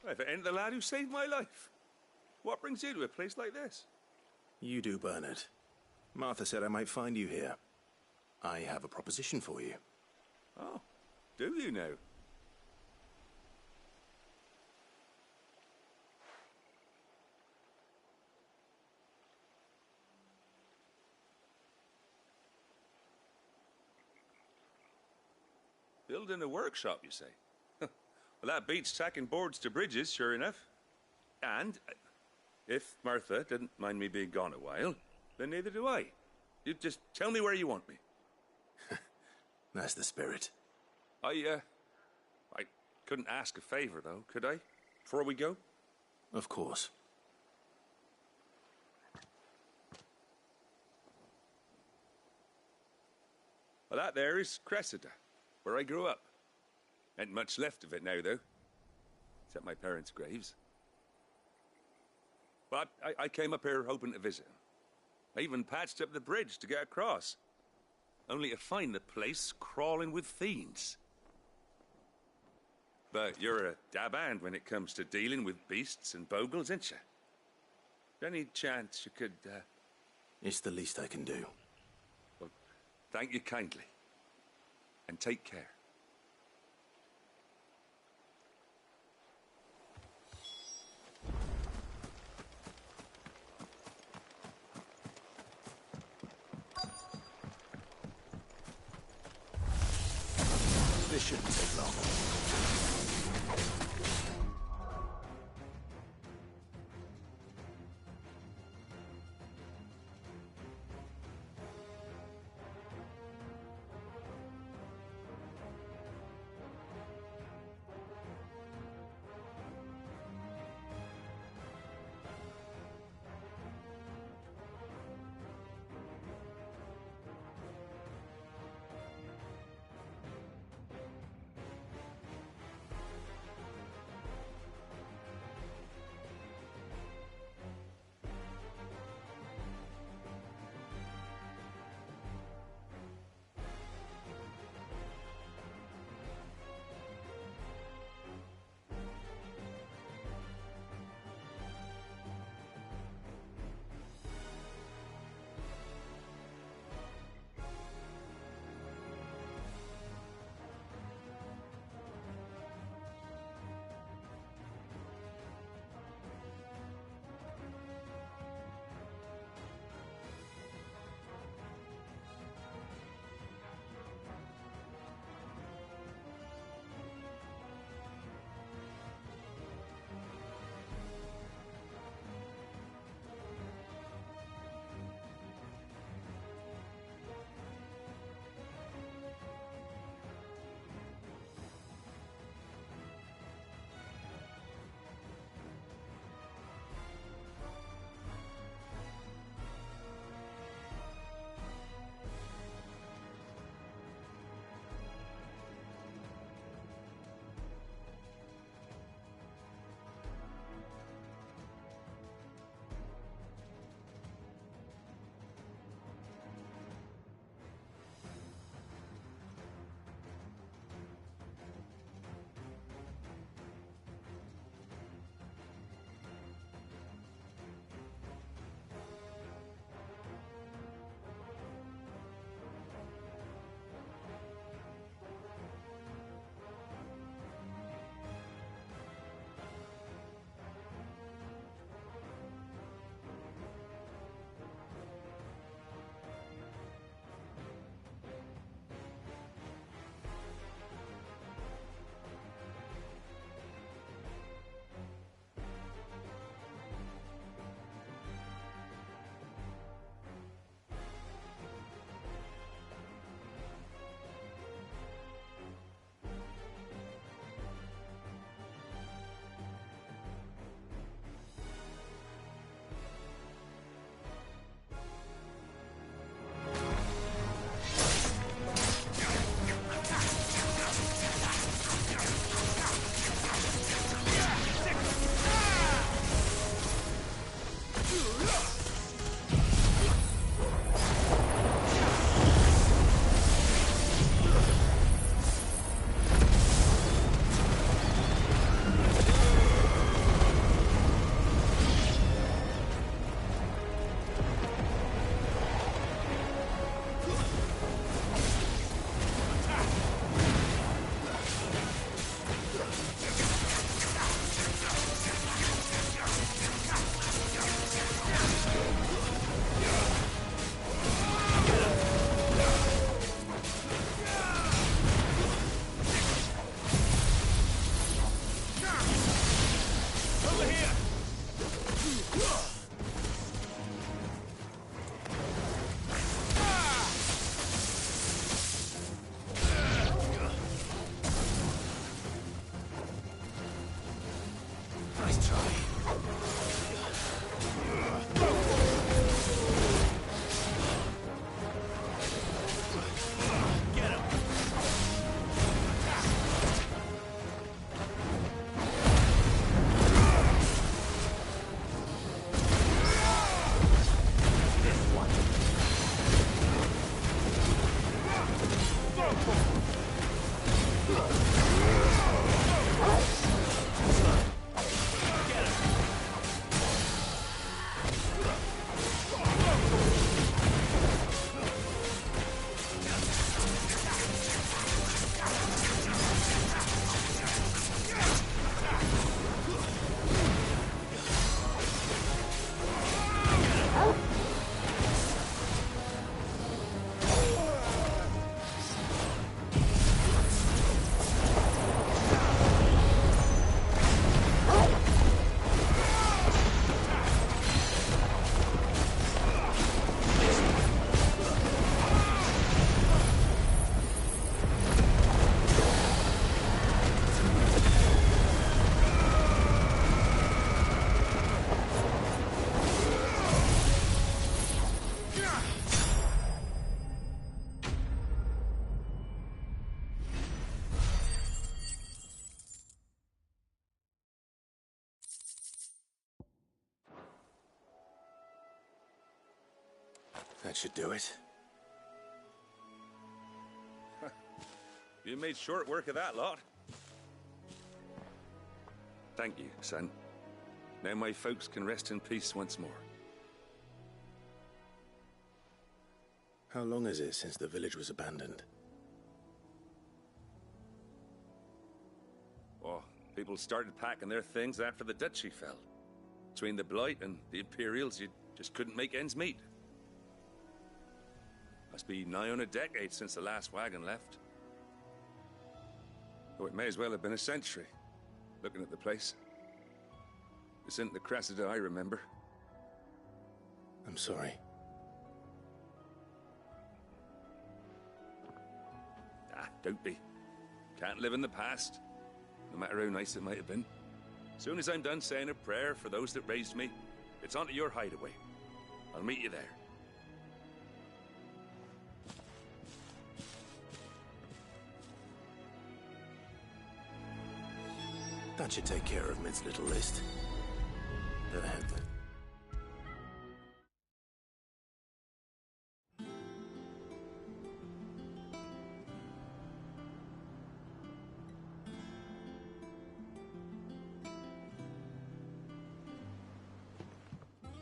If it ain't the lad who saved my life. What brings you to a place like this? You do, Bernard. Martha said I might find you here. I have a proposition for you. Oh, do you now? Building a workshop, you say? Well, that beats tacking boards to bridges, sure enough. And if Martha didn't mind me being gone a while, then neither do I. You just tell me where you want me. That's the spirit. I couldn't ask a favor, though, could I? Before we go? Of course. Well, that there is Cressida, where I grew up. Ain't much left of it now, though. Except my parents' graves. But I came up here hoping to visit. I even patched up the bridge to get across. Only to find the place crawling with fiends. But you're a dab hand when it comes to dealing with beasts and bogles, ain't you? Any chance you could, It's the least I can do. Well, thank you kindly. And take care. This shouldn't take long. That should do it. You made short work of that lot. Thank you, son. Now my folks can rest in peace once more. How long is it since the village was abandoned? Oh, people started packing their things after the duchy fell. Between the Blight and the Imperials, you just couldn't make ends meet. Must be nigh on a decade since the last wagon left. Oh, it may as well have been a century, looking at the place. This isn't the Cressida I remember. I'm sorry. Ah, don't be. Can't live in the past, no matter how nice it might have been. Soon as I'm done saying a prayer for those that raised me, it's on to your hideaway. I'll meet you there. That should take care of Mid's little list. Go ahead, then.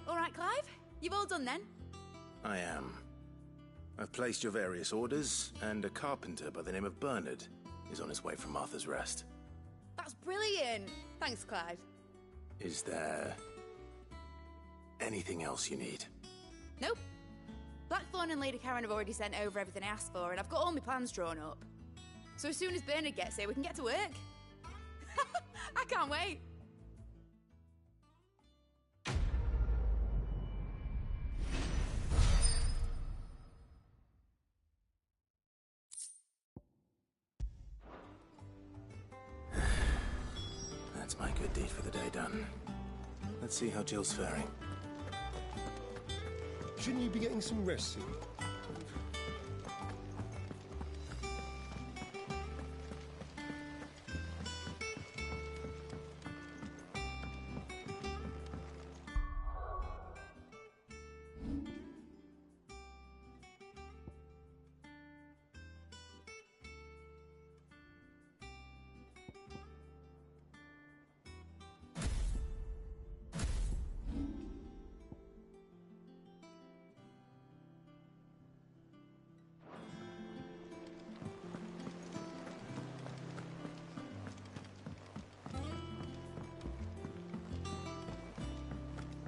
All right, Clive? You've all done then? I am. I've placed your various orders, and a carpenter by the name of Bernard is on his way from Martha's Rest. That's brilliant! Thanks, Clive. Is there anything else you need? Nope. Blackthorn and Lady Karen have already sent over everything I asked for, and I've got all my plans drawn up. So as soon as Bernard gets here, we can get to work. I can't wait. That's my good deed for the day done. Let's see how Jill's faring. Shouldn't you be getting some rest soon?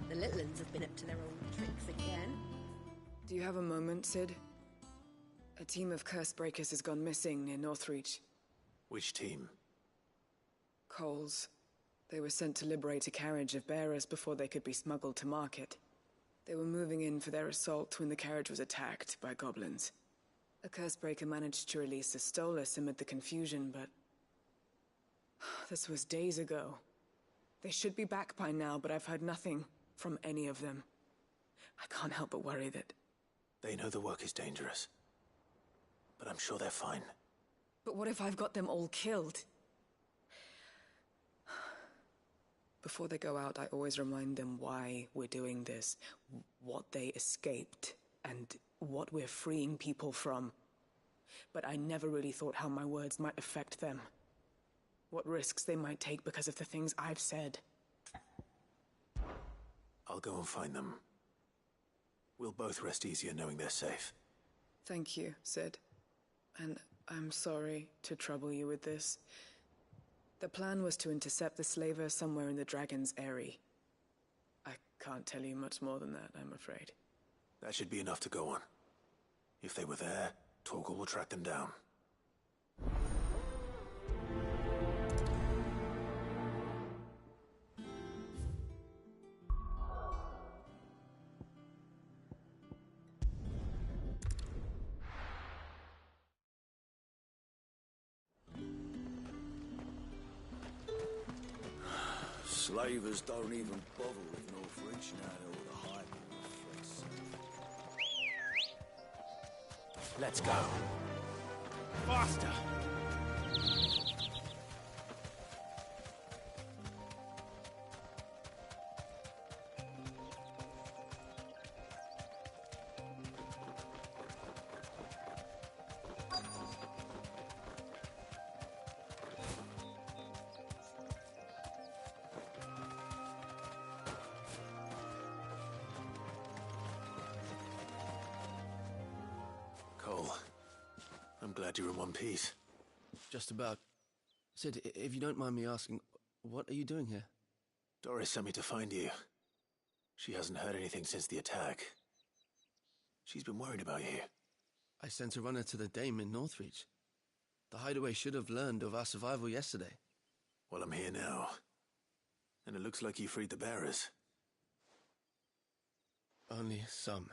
The little uns have been up to their old tricks again. Do you have a moment, Sid? A team of curse breakers has gone missing near Northreach. Which team? Coles. They were sent to liberate a carriage of bearers before they could be smuggled to market. They were moving in for their assault when the carriage was attacked by goblins. A curse breaker managed to release a Stolas amid the confusion, but... this was days ago. They should be back by now, but I've heard nothing from any of them. I can't help but worry that... They know the work is dangerous. But I'm sure they're fine. But what if I've got them all killed? Before they go out, I always remind them why we're doing this, what they escaped, and what we're freeing people from. But I never really thought how my words might affect them. What risks they might take because of the things I've said. I'll go and find them. We'll both rest easier knowing they're safe. Thank you, Sid. And I'm sorry to trouble you with this. The plan was to intercept the slaver somewhere in the Dragon's Eyrie. I can't tell you much more than that, I'm afraid. That should be enough to go on. If they were there, Torgal will track them down. Slavers don't even bother with Northreach now they're all the hype of the threats. Let's go. Faster! glad you're in one piece. Just about. Sid, if you don't mind me asking, what are you doing here? Doris sent me to find you. She hasn't heard anything since the attack. She's been worried about you. I sent a runner to the Dame in Northreach. The hideaway should have learned of our survival yesterday. Well, I'm here now. And it looks like you freed the bearers. Only some.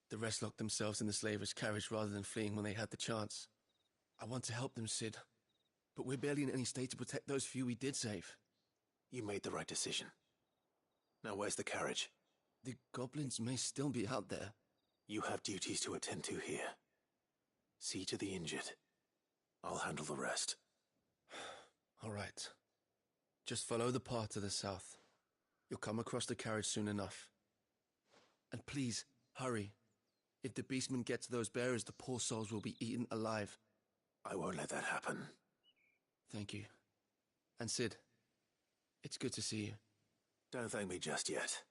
The rest locked themselves in the slavers' carriage rather than fleeing when they had the chance. I want to help them, Sid. But we're barely in any state to protect those few we did save. You made the right decision. Now where's the carriage? The goblins may still be out there. You have duties to attend to here. See to the injured. I'll handle the rest. All right. Just follow the path to the south. You'll come across the carriage soon enough. And please, hurry. If the beastmen get to those bearers, the poor souls will be eaten alive. I won't let that happen. Thank you. And Sid, it's good to see you. Don't thank me just yet.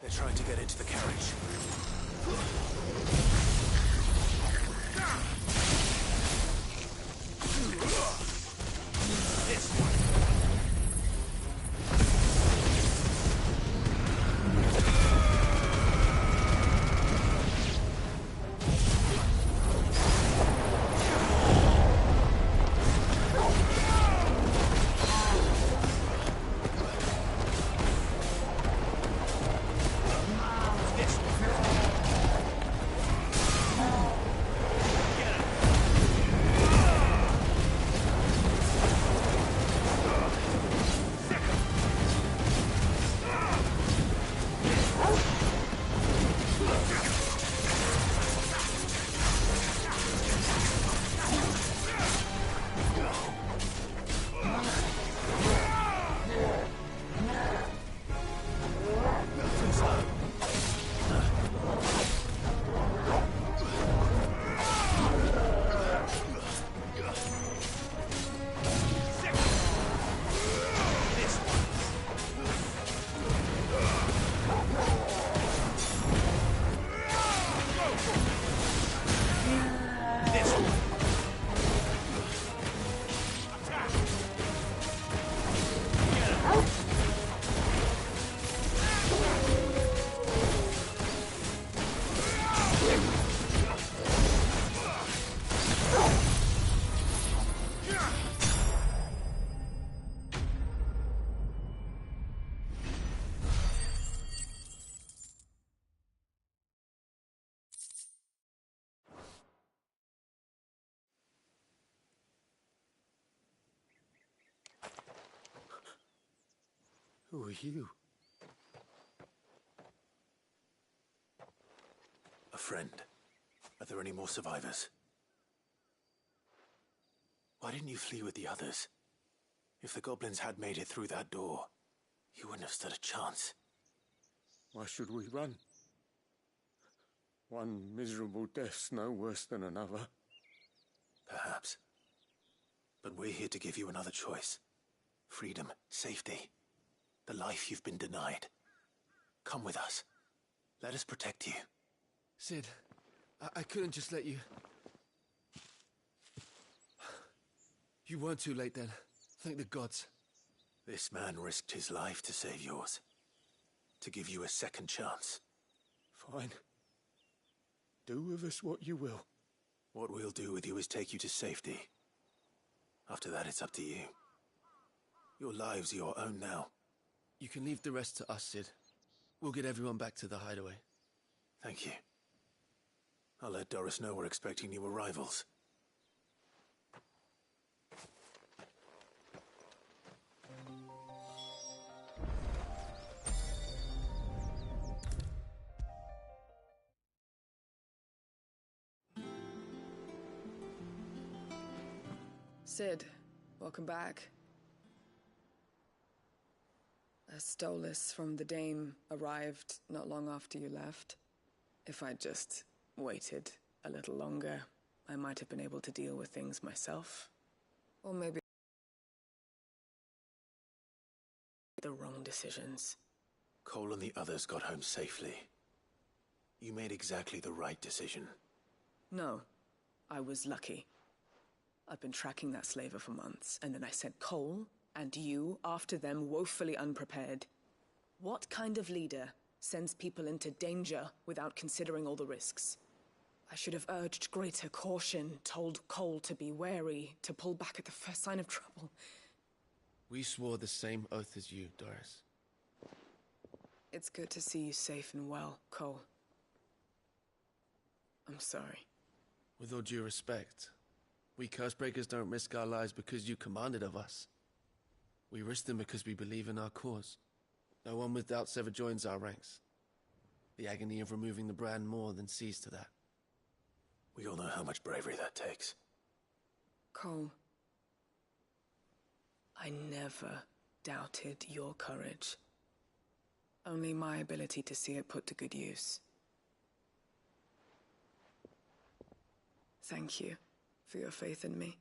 They're trying to get into the carriage. This one. Who are you? A friend. Are there any more survivors? Why didn't you flee with the others? If the goblins had made it through that door, you wouldn't have stood a chance. Why should we run? One miserable death's no worse than another. Perhaps. But we're here to give you another choice. Freedom, safety. The life you've been denied. Come with us. Let us protect you. Sid, I couldn't just let you... You weren't too late then. Thank the gods. This man risked his life to save yours. To give you a second chance. Fine. Do with us what you will. What we'll do with you is take you to safety. After that, it's up to you. Your lives are your own now. You can leave the rest to us, Sid. We'll get everyone back to the hideaway. Thank you. I'll let Doris know we're expecting new arrivals. Sid, welcome back. A Stolas from the Dame arrived not long after you left. If I'd just waited a little longer, I might have been able to deal with things myself. Or maybe the wrong decisions. Cole and the others got home safely. You made exactly the right decision. No, I was lucky. I've been tracking that slaver for months, and then I sent Cole and you after them woefully unprepared. What kind of leader sends people into danger without considering all the risks? I should have urged greater caution, told Cole to be wary, to pull back at the first sign of trouble. We swore the same oath as you, Doris. It's good to see you safe and well, Cole. I'm sorry. With all due respect, we Cursebreakers don't risk our lives because you commanded of us. We risk them because we believe in our cause. No one with doubts ever joins our ranks. The agony of removing the brand more than sees to that. We all know how much bravery that takes. Cole, I never doubted your courage. Only my ability to see it put to good use. Thank you for your faith in me.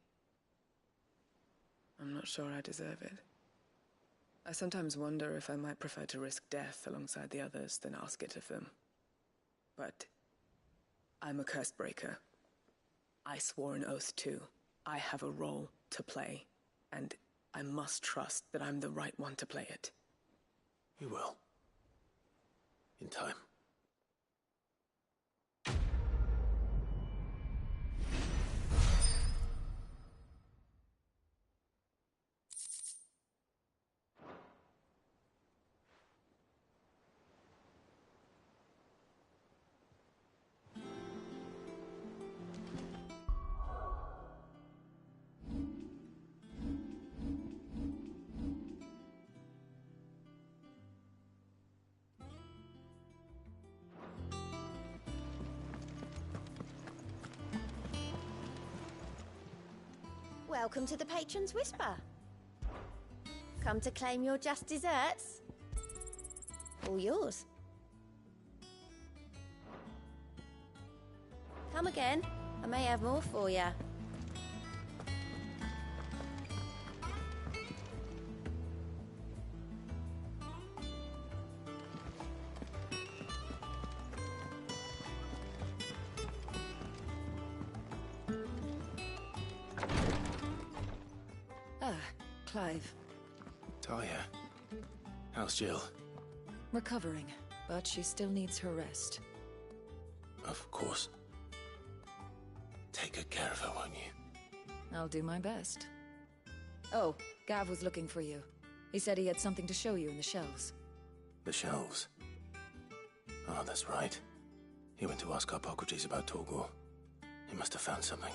I'm not sure I deserve it. I sometimes wonder if I might prefer to risk death alongside the others than ask it of them. But I'm a Cursebreaker. I swore an oath too. I have a role to play, and I must trust that I'm the right one to play it. You will. In time. Welcome to the Patron's Whisper. Come to claim your just desserts? All yours. Come again. I may have more for you. Clive. Talia. How's Jill? Recovering, but she still needs her rest. Of course. Take good care of her, won't you? I'll do my best. Oh, Gav was looking for you. He said he had something to show you in the shelves. The shelves? Oh, that's right. He went to ask Hippocrates about Torgor. He must have found something.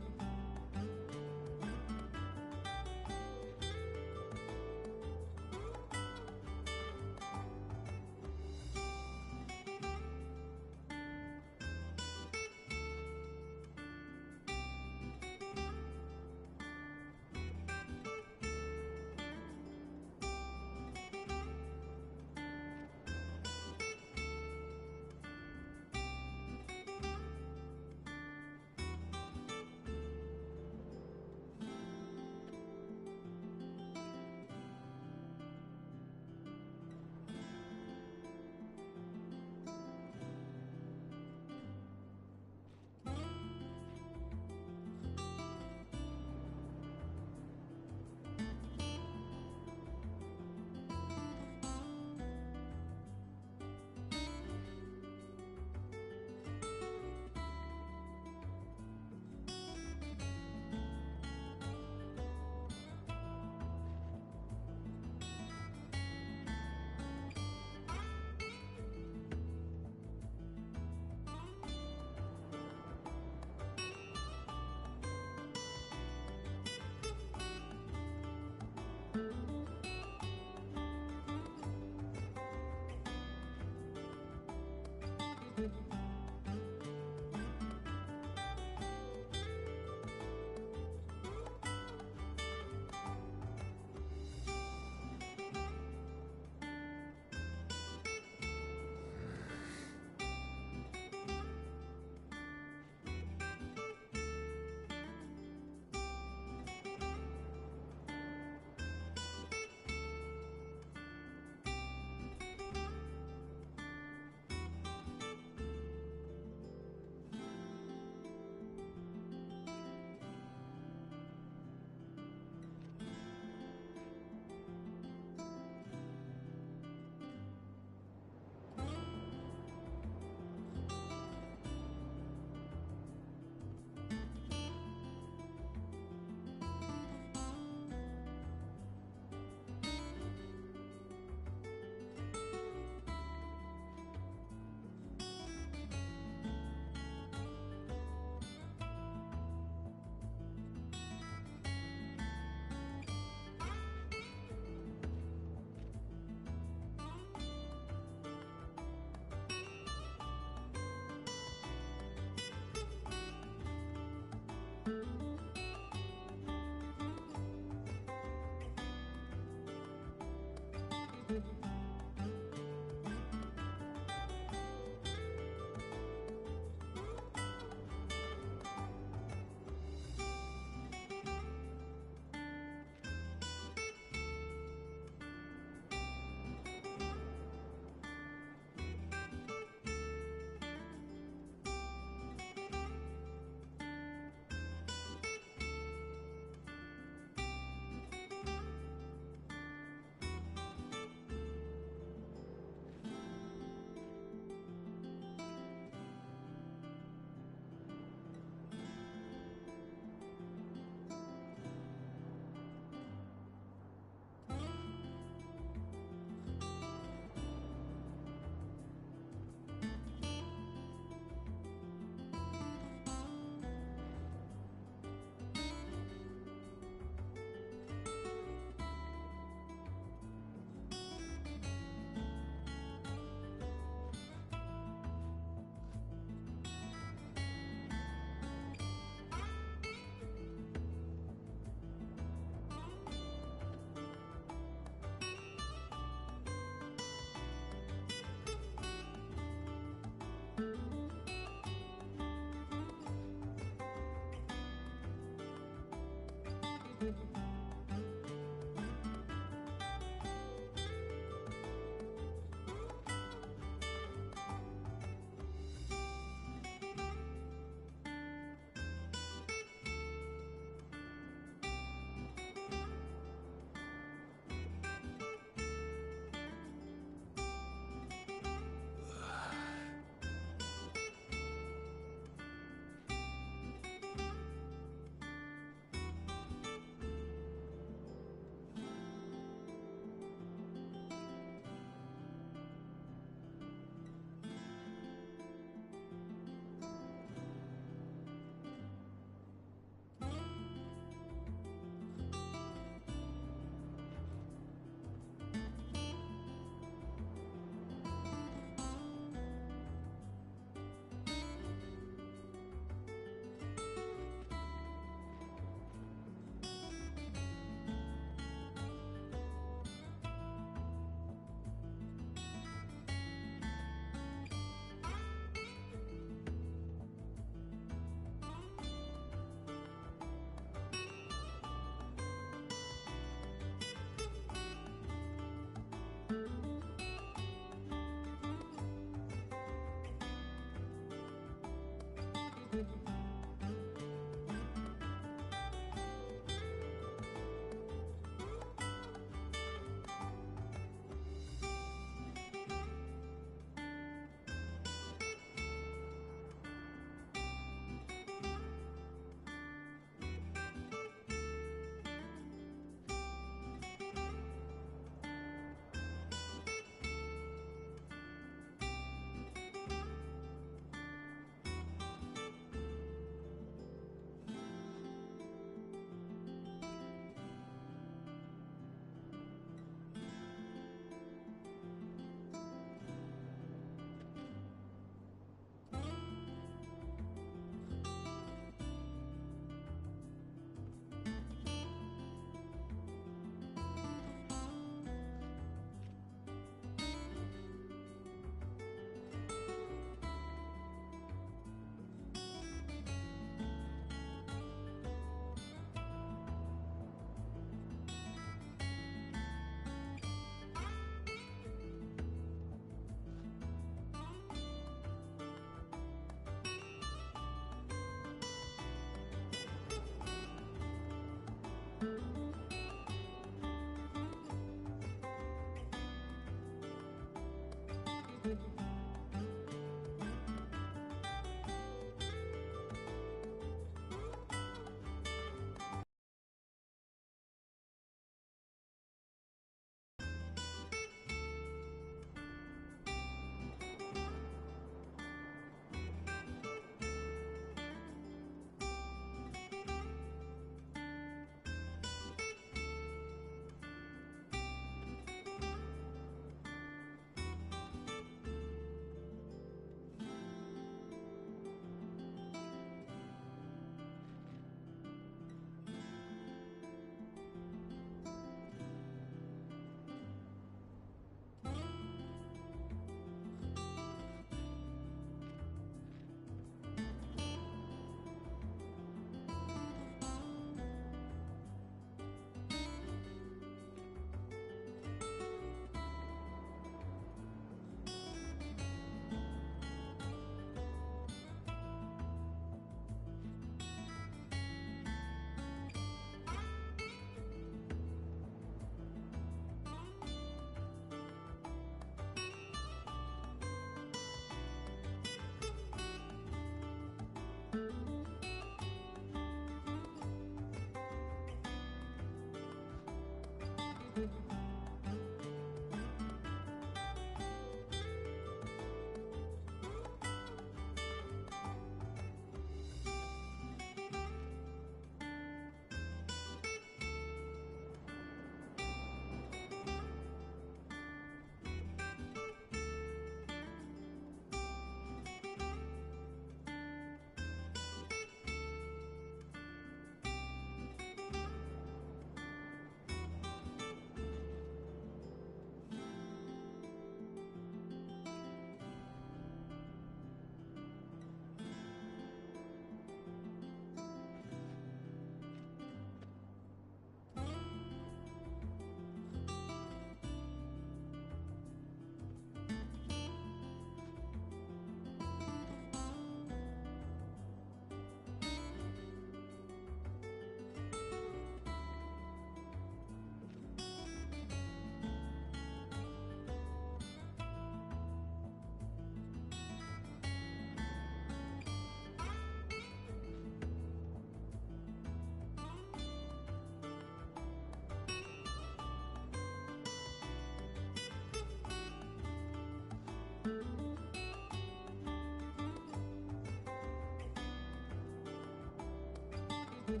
You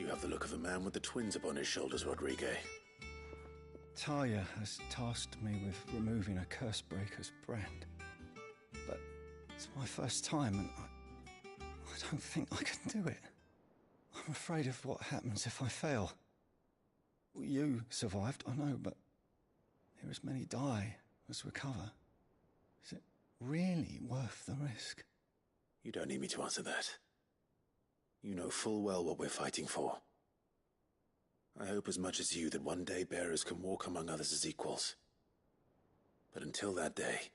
have the look of a man with the twins upon his shoulders, Rodriguez. Talia has tasked me with removing a Cursebreaker's brand. But it's my first time, and I don't think I can do it. I'm afraid of what happens if I fail. You survived, I know, but here as many die as recover. Is it really worth the risk? You don't need me to answer that. You know full well what we're fighting for. I hope as much as you that one day bearers can walk among others as equals. But until that day,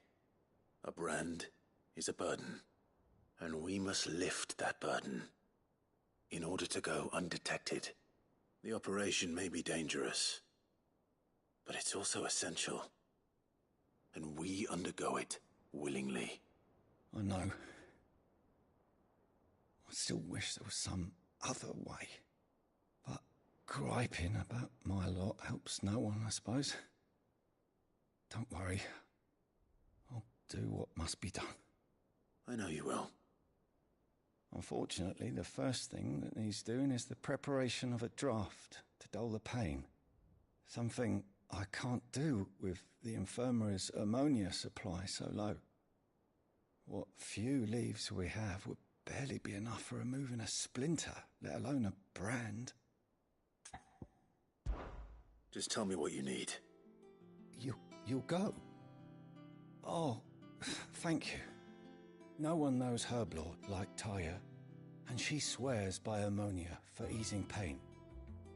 a brand is a burden, and we must lift that burden in order to go undetected. The operation may be dangerous, but it's also essential, and we undergo it willingly. I know. I still wish there was some other way. But griping about my lot helps no one, I suppose. Don't worry. I'll do what must be done. I know you will. Unfortunately, the first thing that needs doing is the preparation of a draft to dull the pain. Something I can't do with the infirmary's ammonia supply so low. What few leaves we have would barely be enough for removing a splinter, let alone a brand. Just tell me what you need. You'll go? Oh, thank you. No one knows Herblord like Taya, and she swears by ammonia for easing pain.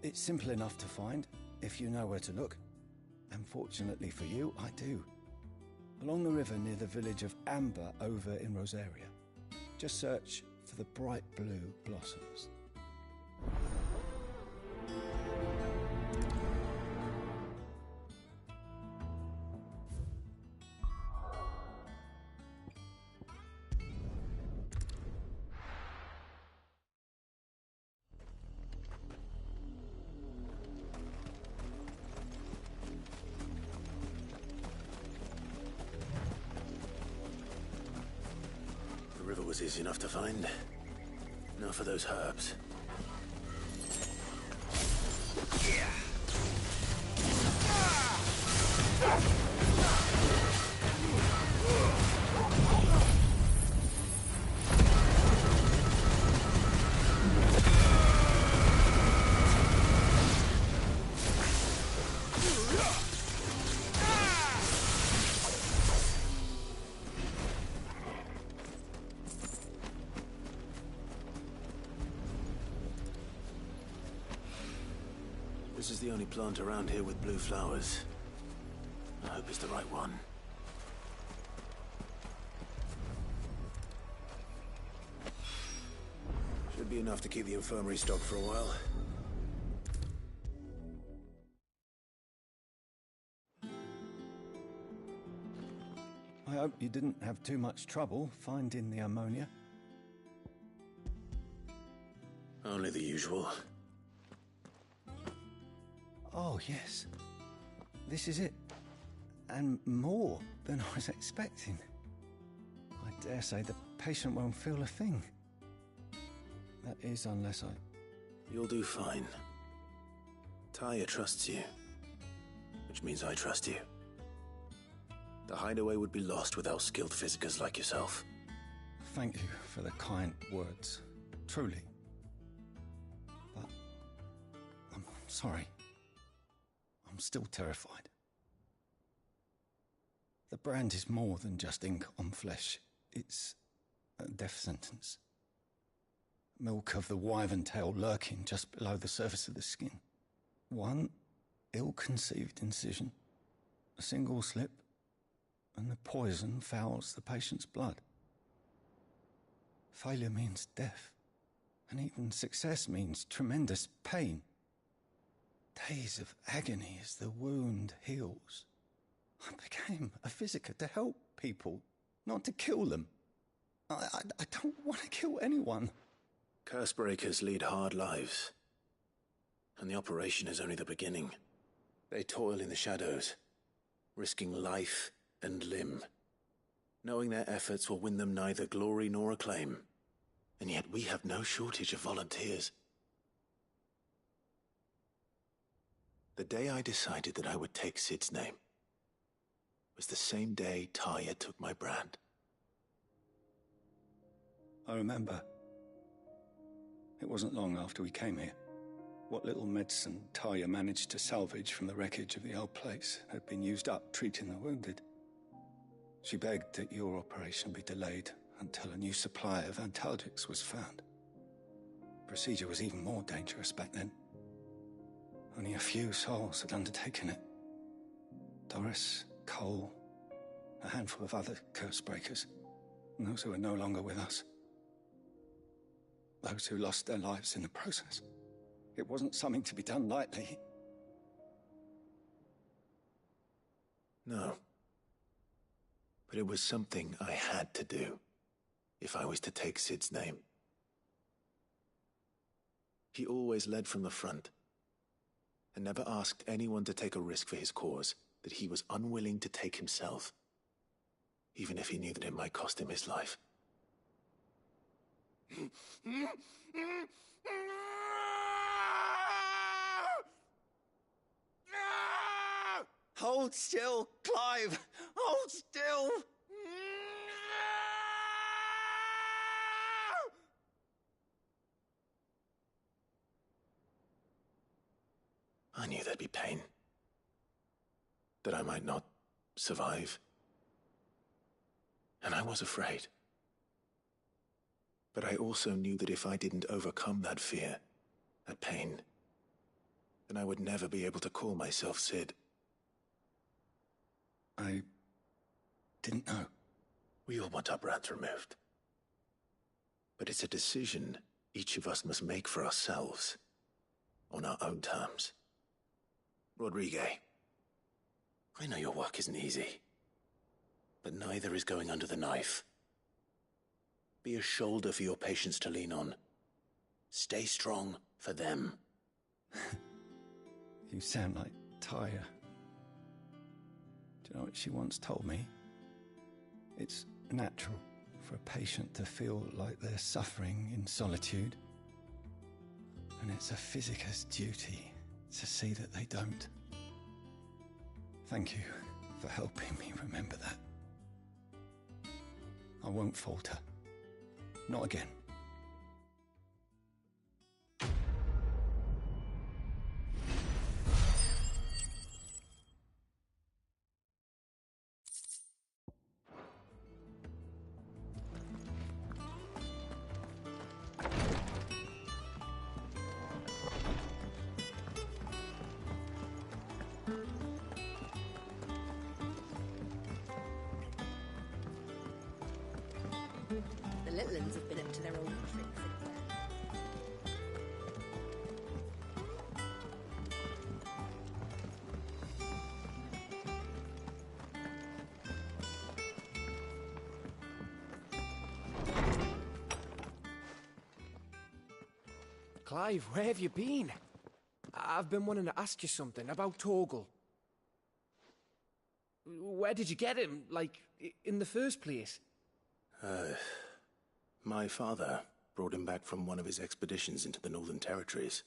It's simple enough to find, if you know where to look. And fortunately for you, I do. Along the river near the village of Amber over in Rosaria. Just search for the bright blue blossoms. The river was easy enough to find. Now for those herbs. This is the only plant around here with blue flowers. I hope it's the right one. Should be enough to keep the infirmary stocked for a while. I hope you didn't have too much trouble finding the ammonia. Only the usual. Oh, yes. This is it. And more than I was expecting. I dare say the patient won't feel a thing. That is, unless I... You'll do fine. Taya trusts you, which means I trust you. The hideaway would be lost without skilled physicers like yourself. Thank you for the kind words. Truly. But... I'm sorry. I'm still terrified. The brand is more than just ink on flesh. It's a death sentence. Milk of the wyvern tail lurking just below the surface of the skin. One ill-conceived incision, a single slip, and the poison fouls the patient's blood. Failure means death, and even success means tremendous pain. Days of agony as the wound heals. I became a physiker to help people, not to kill them. I don't want to kill anyone. Cursebreakers lead hard lives, and the operation is only the beginning. They toil in the shadows, risking life and limb, knowing their efforts will win them neither glory nor acclaim. And yet we have no shortage of volunteers. The day I decided that I would take Sid's name was the same day Talia took my brand. I remember. It wasn't long after we came here. What little medicine Talia managed to salvage from the wreckage of the old place had been used up treating the wounded. She begged that your operation be delayed until a new supply of antalgics was found. Procedure was even more dangerous back then. Only a few souls had undertaken it. Doris, Cole, a handful of other curse breakers, and those who are no longer with us. Those who lost their lives in the process. It wasn't something to be done lightly. No. But it was something I had to do, if I was to take Sid's name. He always led from the front, and never asked anyone to take a risk for his cause that he was unwilling to take himself, even if he knew that it might cost him his life. Hold still, Clive! Hold still! I knew there'd be pain. That I might not survive. And I was afraid. But I also knew that if I didn't overcome that fear, that pain, then I would never be able to call myself Sid. I didn't know. We all want our brands removed. But it's a decision each of us must make for ourselves, on our own terms. Rodrigue, I know your work isn't easy, but neither is going under the knife. Be a shoulder for your patients to lean on. Stay strong for them. You sound like Tyre. Do you know what she once told me? It's natural for a patient to feel like they're suffering in solitude. And it's a physicist's duty to see that they don't. Thank you for helping me remember that. I won't falter. Not again. The little ones have been up to their old tricks since then. Clive, where have you been? I've been wanting to ask you something about Torgal. Where did you get him, like, in the first place? My father brought him back from one of his expeditions into the Northern Territories.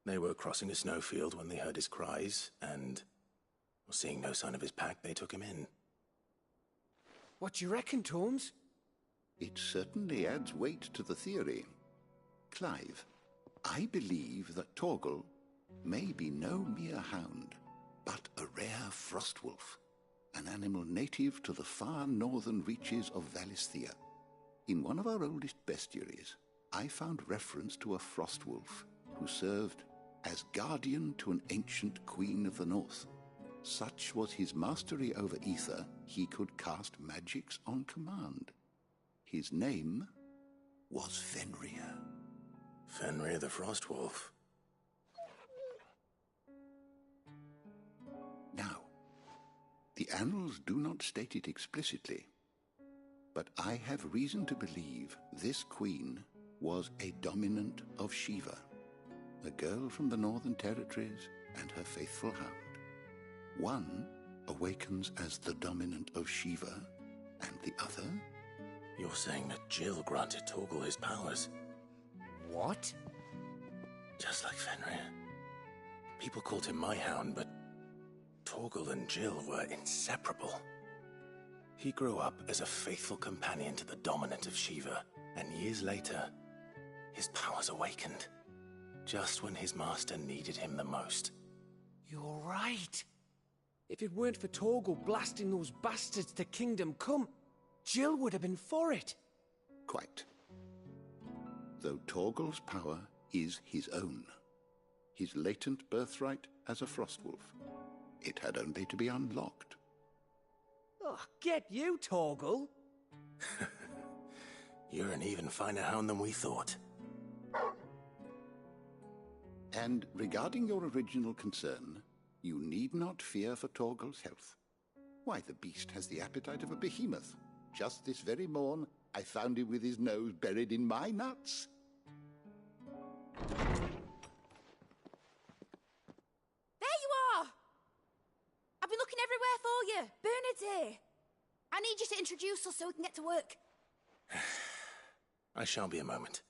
They were crossing a snowfield when they heard his cries, and, seeing no sign of his pack, they took him in. What do you reckon, Tomes? It certainly adds weight to the theory. Clive, I believe that Torgal may be no mere hound, but a rare frostwolf, an animal native to the far northern reaches of Valisthea. In one of our oldest bestiaries, I found reference to a frostwolf who served as guardian to an ancient queen of the north. Such was his mastery over ether, he could cast magics on command. His name was Fenrir. Fenrir the Frostwolf. Now, the annals do not state it explicitly, but I have reason to believe this queen was a dominant of Shiva, a girl from the Northern Territories and her faithful hound. One awakens as the dominant of Shiva, and the other? You're saying that Jill granted Torgal his powers? What? Just like Fenrir. People called him my hound, but Torgal and Jill were inseparable. He grew up as a faithful companion to the dominant of Shiva, and years later, his powers awakened, just when his master needed him the most. You're right. If it weren't for Torgal blasting those bastards to Kingdom Come, Jill would have been for it. Quite. Though Torgal's power is his own, his latent birthright as a Frostwolf, it had only to be unlocked. Oh, get you, Torgal! You're an even finer hound than we thought. And regarding your original concern, you need not fear for Torgal's health. Why, the beast has the appetite of a behemoth. Just this very morn, I found him with his nose buried in my nuts. There you are! I've been looking everywhere for you. Bernard's here. I need you to introduce us so we can get to work. I shall be a moment.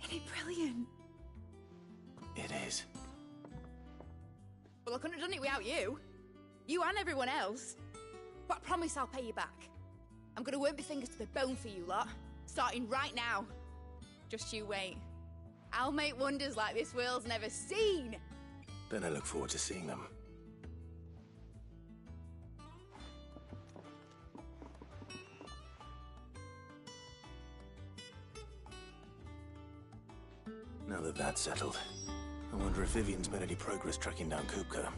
Isn't it brilliant? It is. Well, I couldn't have done it without you. You and everyone else. But I promise I'll pay you back. I'm gonna work my fingers to the bone for you lot. Starting right now. Just you wait. I'll make wonders like this world's never seen. Then I look forward to seeing them. Now that that's settled, I wonder if Vivian's made any progress tracking down Kupka.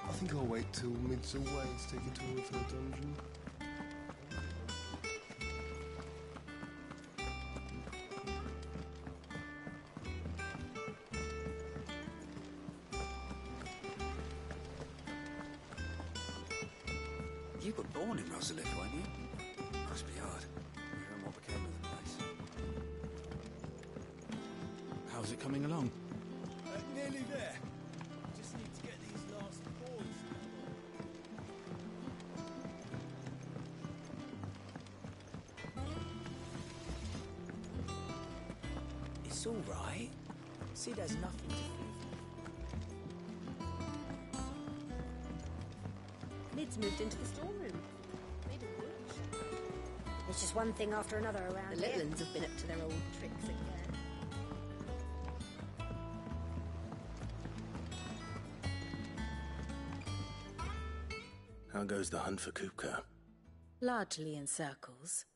I think I'll wait till mid's away to take a tour of her dungeon. You were born in Rosalith, weren't you? Must be hard. Hearing what became of the place. How's it coming along? Nearly there. Just need to get these last boards. It's all right. See, there's nothing to fear. Lid's moved into the storeroom. Made a wish. It's just one thing after another around The here. little ones have been up to their old Tricks again. How goes the hunt for Kupka? Largely in circles.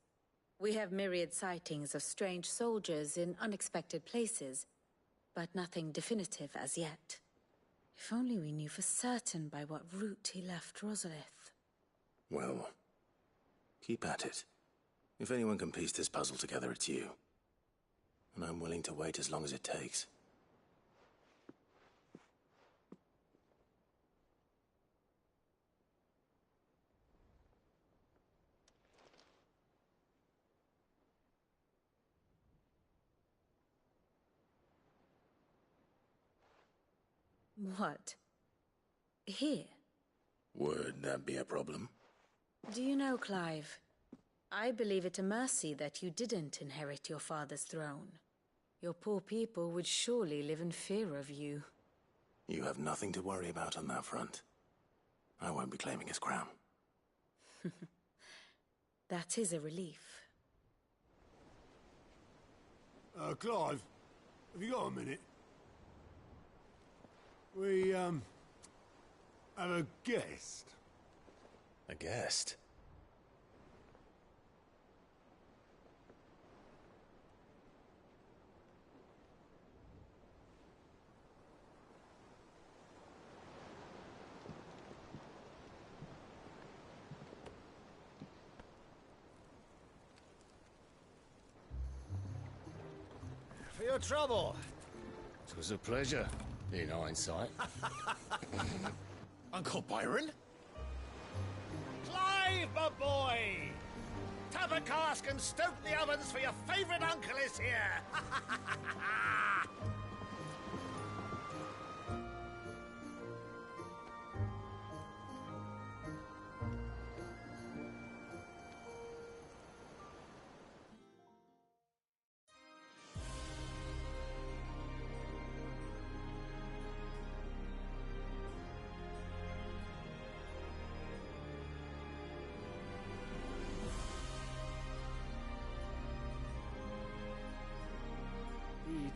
We have myriad sightings of strange soldiers in unexpected places, but nothing definitive as yet. If only we knew for certain by what route he left Rosalith. Well, keep at it. If anyone can piece this puzzle together, it's you. And I'm willing to wait as long as it takes. What? Here? Would that be a problem? Do you know, Clive, I believe it a mercy that you didn't inherit your father's throne. Your poor people would surely live in fear of you. You have nothing to worry about on that front. I won't be claiming his crown. That is a relief. Clive, have you got a minute? We, have a guest. A guest? For your trouble. It was a pleasure, in hindsight. Uncle Byron? Clive, my boy! Tap a cask and stoke the ovens for your favourite uncle is here!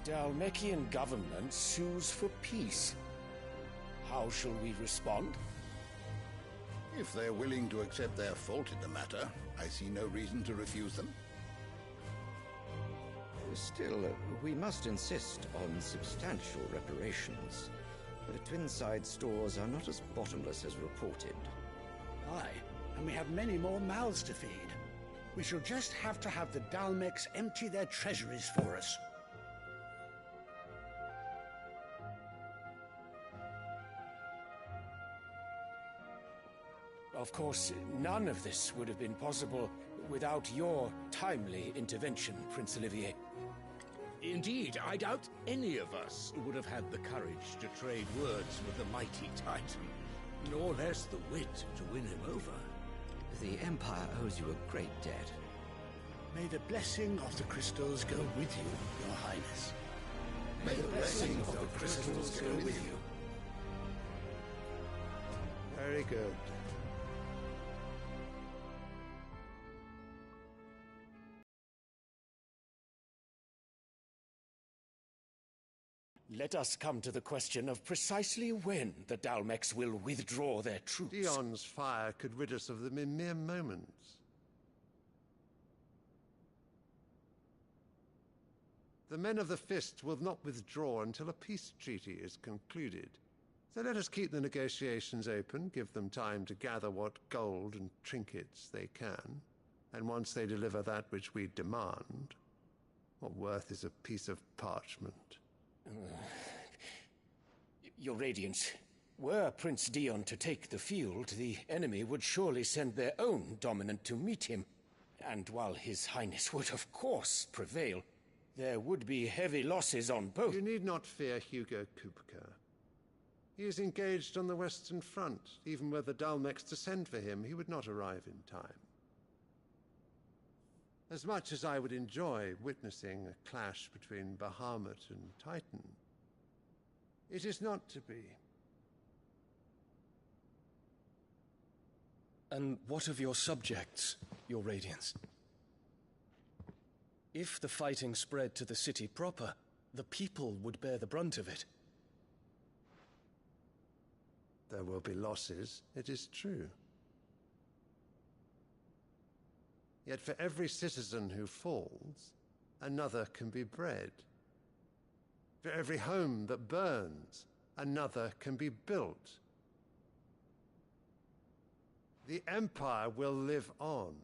The Dalmekian government sues for peace. How shall we respond? If they're willing to accept their fault in the matter, I see no reason to refuse them. Still, we must insist on substantial reparations. The Twinside stores are not as bottomless as reported. Aye, and we have many more mouths to feed. We shall just have to have the Dalmecs empty their treasuries for us. Of course, none of this would have been possible without your timely intervention, Prince Olivier. Indeed, I doubt any of us would have had the courage to trade words with the mighty Titan, nor less the wit to win him over. The Empire owes you a great debt. May the blessing of the crystals go with you, Your Highness. May the blessing of the crystals go with you. Very good. Let us come to the question of precisely when the Dalmecs will withdraw their troops. Dion's fire could rid us of them in mere moments. The men of the Fist will not withdraw until a peace treaty is concluded. So let us keep the negotiations open, give them time to gather what gold and trinkets they can, and once they deliver that which we demand, what worth is a piece of parchment? Your Radiance, were Prince Dion to take the field, the enemy would surely send their own dominant to meet him. And while His Highness would of course prevail, there would be heavy losses on both. You need not fear Hugo Kupka. He is engaged on the Western Front. Even were the Dalmecs to send for him, he would not arrive in time. As much as I would enjoy witnessing a clash between Bahamut and Titan, it is not to be. And what of your subjects, Your Radiance? If the fighting spread to the city proper, the people would bear the brunt of it. There will be losses, it is true. Yet for every citizen who falls, another can be bred. For every home that burns, another can be built. The Empire will live on.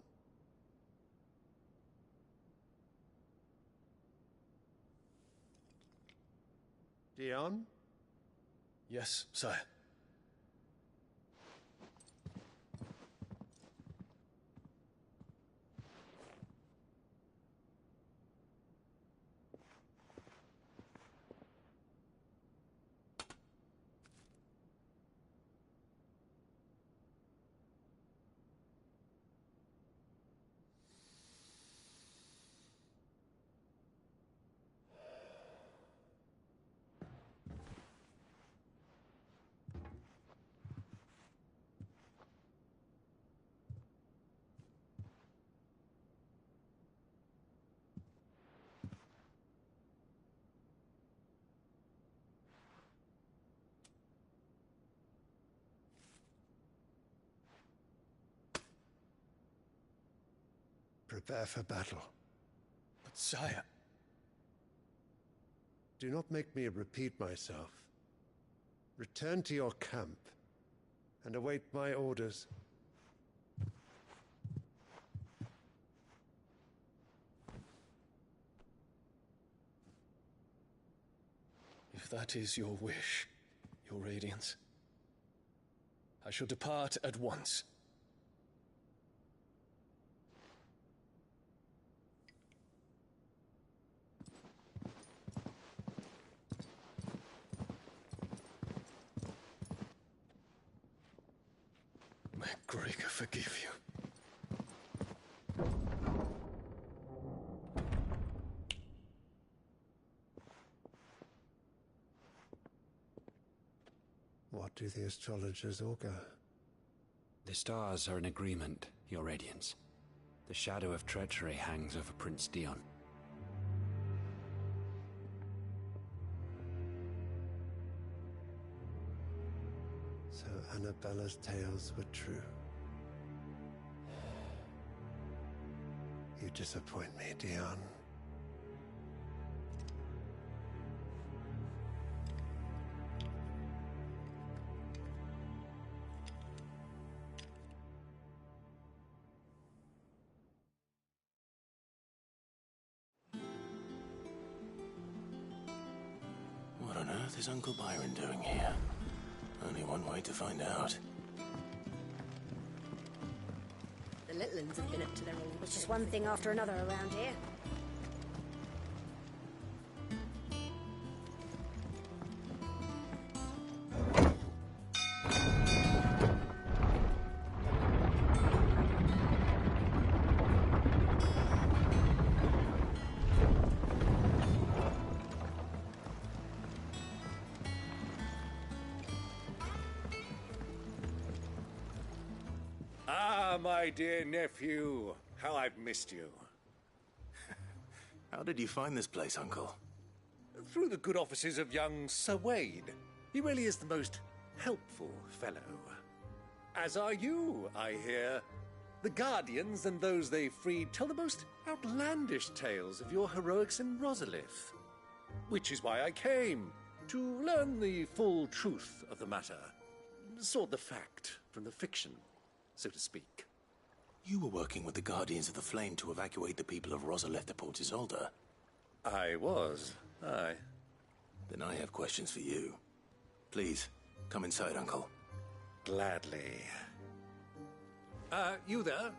Dion? Yes, sire. Prepare for battle. But sire... Do not make me repeat myself. Return to your camp and await my orders. If that is your wish, your Radiance, I shall depart at once. May Gregor forgive you. What do the astrologers augur? The stars are in agreement, Your Radiance. The shadow of treachery hangs over Prince Dion. So Annabella's tales were true. You disappoint me, Dion. What on earth is Uncle Byron doing here? Only one way to find out. The little ones have been up to their old... It's just one thing after another around here. Ah, my dear nephew, how I've missed you. How did you find this place, Uncle? Through the good offices of young Sir Wade. He really is the most helpful fellow. As are you, I hear. The Guardians and those they freed tell the most outlandish tales of your heroics in Rosalith. Which is why I came, to learn the full truth of the matter. Sort the fact from the fiction, so to speak. You were working with the Guardians of the Flame to evacuate the people of Rosalith to Port Isolde. I was, aye. Then I have questions for you. Please, come inside, Uncle. Gladly. You there?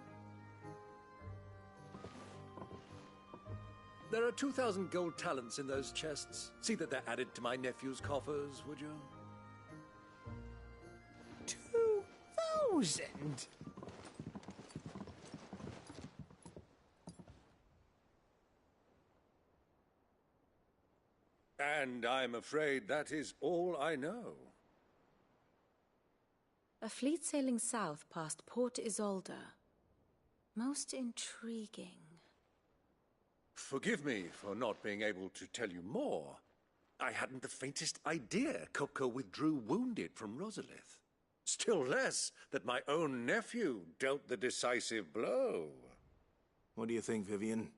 There are 2,000 gold talents in those chests. See that they're added to my nephew's coffers, would you? 2,000? And I'm afraid that is all I know. A fleet sailing south past Port Isolde. Most intriguing. Forgive me for not being able to tell you more. I hadn't the faintest idea Coco withdrew wounded from Rosalith. Still less that my own nephew dealt the decisive blow. What do you think, Vivian?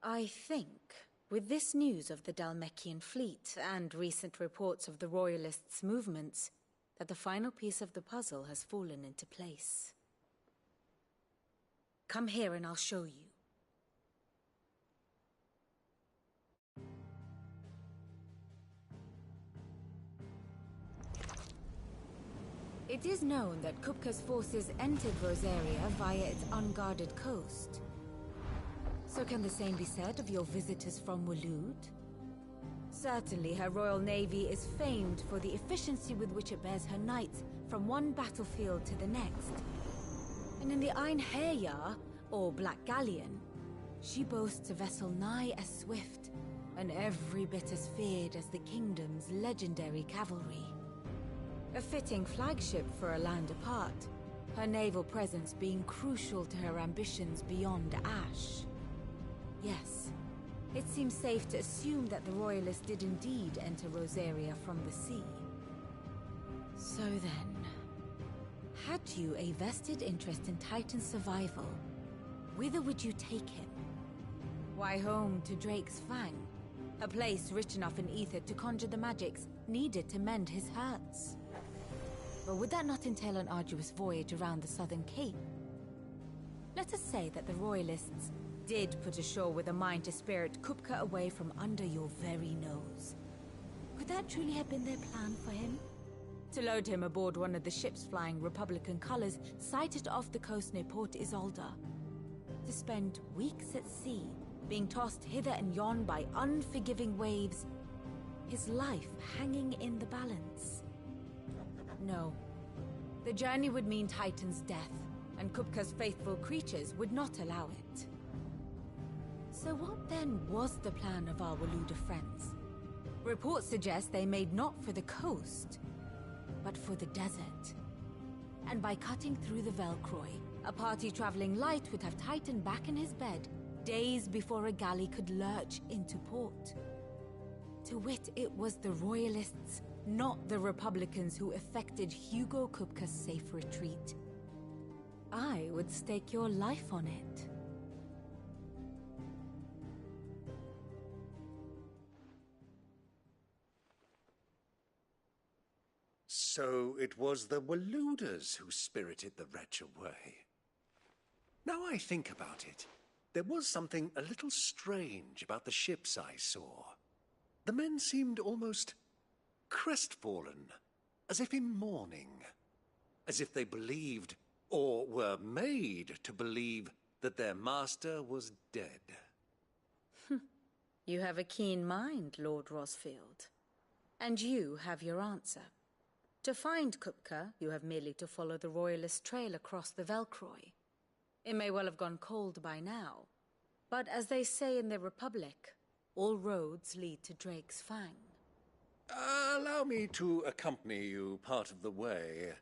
I think, with this news of the Dalmekian fleet and recent reports of the Royalists' movements, that the final piece of the puzzle has fallen into place. Come here and I'll show you. It is known that Kupka's forces entered Rosaria via its unguarded coast. So can the same be said of your visitors from Waloed? Certainly her royal navy is famed for the efficiency with which it bears her knights from one battlefield to the next. And in the Einherjar, or Black Galleon, she boasts a vessel nigh as swift, and every bit as feared as the kingdom's legendary cavalry. A fitting flagship for a land apart, her naval presence being crucial to her ambitions beyond Ash. Yes, it seems safe to assume that the Royalists did indeed enter Rosaria from the sea. So then, had you a vested interest in Titan's survival, whither would you take him? Why, home to Drake's Fang, a place rich enough in ether to conjure the magics needed to mend his hurts. But would that not entail an arduous voyage around the southern cape? Let us say that the Royalists did put ashore with a mind to spirit Kupka away from under your very nose. Could that truly have been their plan for him? To load him aboard one of the ships flying Republican colors sighted off the coast near Port Isolde. To spend weeks at sea, being tossed hither and yon by unforgiving waves, his life hanging in the balance. No. The journey would mean Titan's death, and Kupka's faithful creatures would not allow it. So what then was the plan of our Waluda friends? Reports suggest they made not for the coast, but for the desert. And by cutting through the Velcroy, a party traveling light would have Titan back in his bed days before a galley could lurch into port. To wit, it was the Royalists, not the Republicans, who effected Hugo Kupka's safe retreat. I would stake your life on it. So it was the Waluders who spirited the wretch away. Now I think about it, there was something a little strange about the ships I saw. The men seemed almost crestfallen, as if in mourning, as if they believed, or were made to believe, that their master was dead. You have a keen mind, Lord Rosfield. And you have your answer. To find Kupka, you have merely to follow the Royalist trail across the Velcroy. It may well have gone cold by now, but as they say in the Republic, all roads lead to Drake's Fang. Allow me to accompany you part of the way.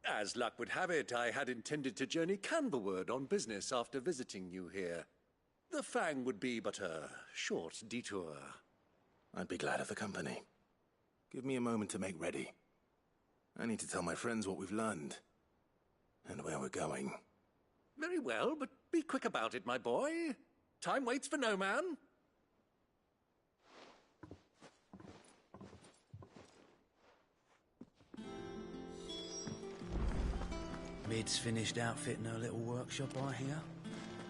As luck would have it, I had intended to journey Canberward on business after visiting you here. The Fang would be but a short detour. I'd be glad of the company. Give me a moment to make ready. I need to tell my friends what we've learned, and where we're going. Very well, but be quick about it, my boy. Time waits for no man. Mid's finished outfitting her little workshop, I hear.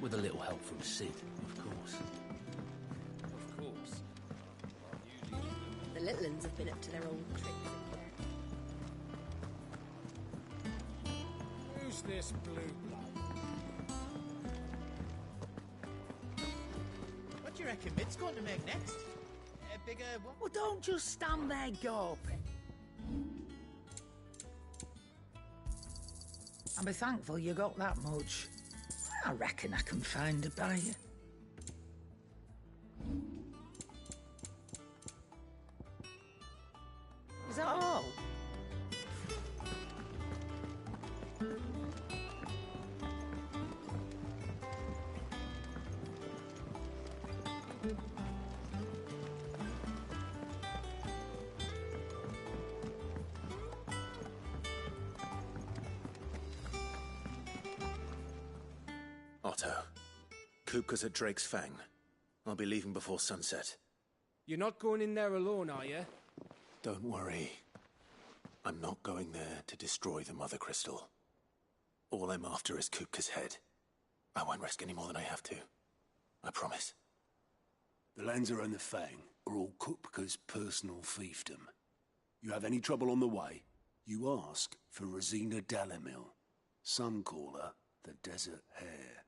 With a little help from Sid, of course. Of course. The little uns have been up to their old tricks again. Who's this blue blood? What do you reckon Mid's going to make next? A bigger what? Well, don't just stand there gawping. And be thankful you got that much. I reckon I can find a buyer. Is that all? Otto, Kupka's at Drake's Fang. I'll be leaving before sunset. You're not going in there alone, are you? Don't worry. I'm not going there to destroy the Mother Crystal. All I'm after is Kupka's head. I won't risk any more than I have to. I promise. The Lancer and the Fang are all Kupka's personal fiefdom. You have any trouble on the way, you ask for Rosina Dalamil. Some call her the Desert Hare.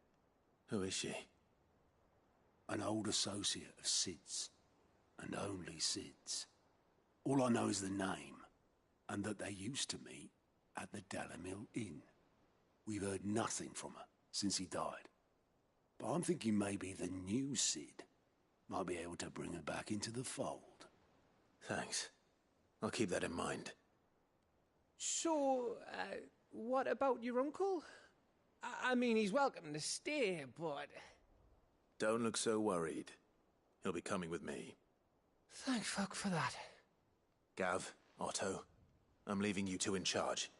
Who is she? An old associate of Sid's, and only Sid's. All I know is the name, and that they used to meet at the Dalamil Inn. We've heard nothing from her since he died. But I'm thinking maybe the new Sid might be able to bring her back into the fold. Thanks. I'll keep that in mind. So, what about your uncle? I mean, he's welcome to stay, but... Don't look so worried. He'll be coming with me. Thank fuck for that. Gav, Otto, I'm leaving you two in charge.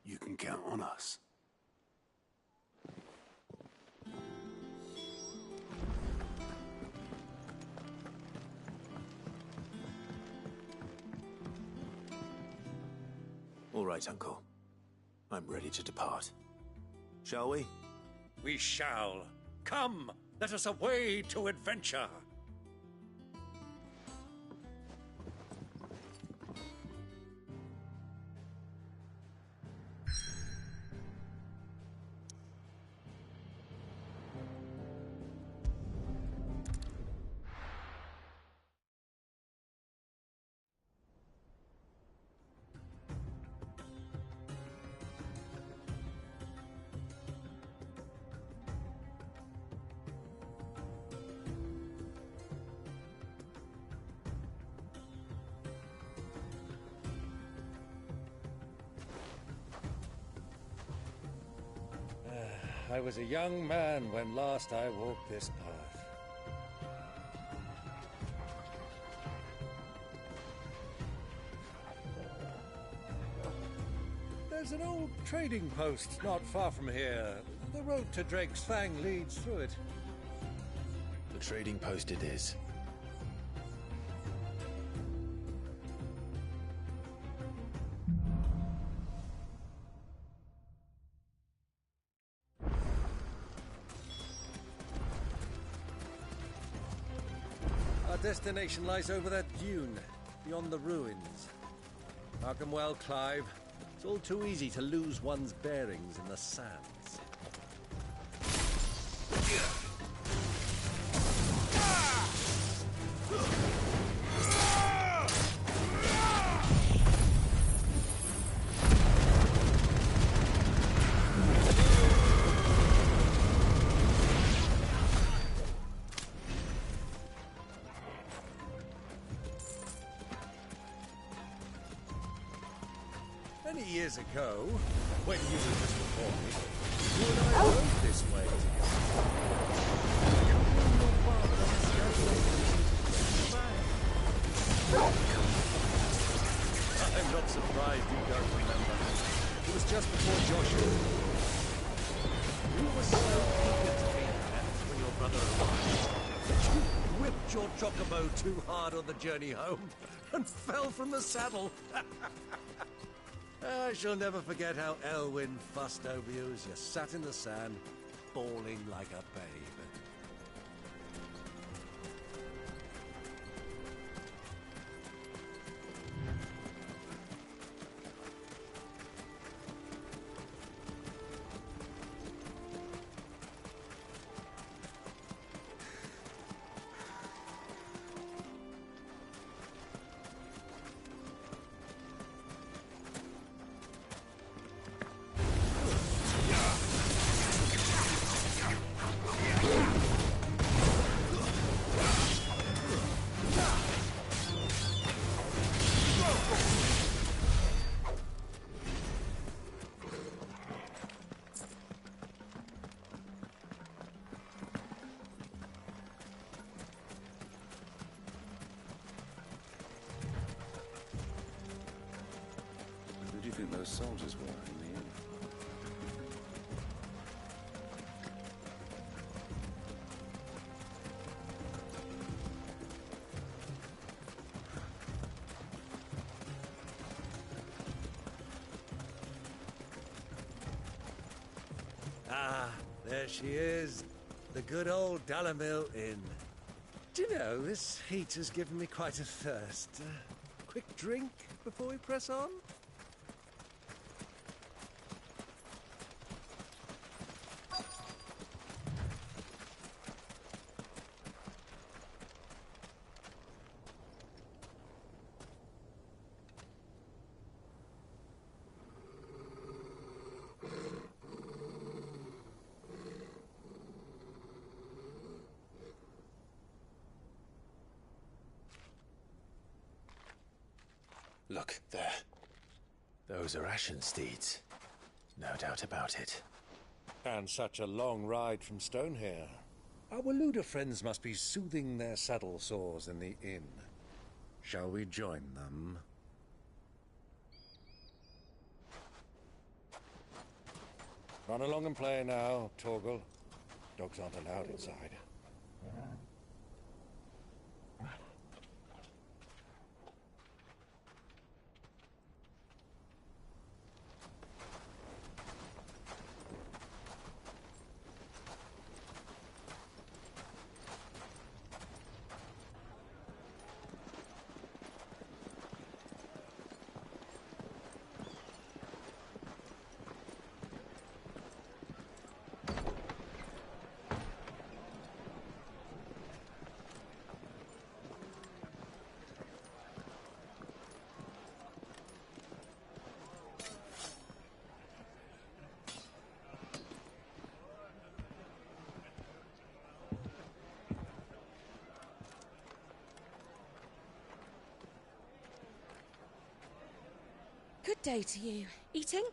You can count on us. All right, Uncle. I'm ready to depart. Shall we? We shall. Come, let us away to adventure. I was a young man when last I walked this path. There's an old trading post not far from here. The road to Drake's Fang leads through it. The trading post it is. Destination lies over that dune, beyond the ruins. Mark 'em well, Clive. It's all too easy to lose one's bearings in the sands. Many years ago, when you were just a boy, you and I rode this way I'm not surprised you don't remember. It was just before Joshua. You were so eager to be left when your brother arrived. You whipped your chocobo too hard on the journey home and fell from the saddle. I shall never forget how Elwyn fussed over you as you sat in the sand, bawling like a babe. Who do you think those soldiers were in the inn? There she is. The good old Dalamil Inn. Do you know, this heat has given me quite a thirst. Quick drink before we press on? Look, there. Those are ashen steeds. No doubt about it. And such a long ride from Stonehair. Our Waluda friends must be soothing their saddle sores in the inn. Shall we join them? Run along and play now, Torgal. Dogs aren't allowed inside. Good day to you. Eating?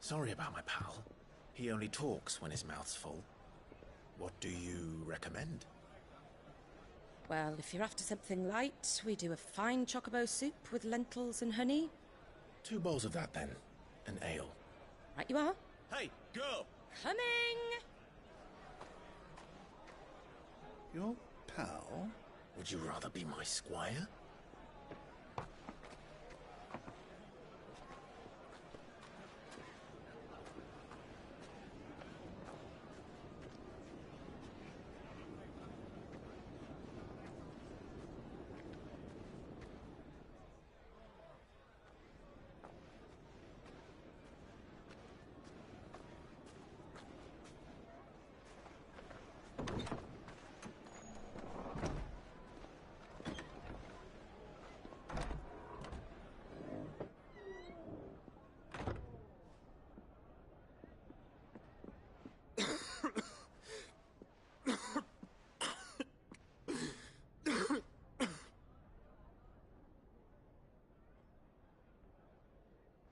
Sorry about my pal. He only talks when his mouth's full. What do you recommend? Well, if you're after something light, we do a fine chocobo soup with lentils and honey. 2 bowls of that, then. An ale. Right you are. Hey, girl! Coming! Your pal? Would you rather be my squire?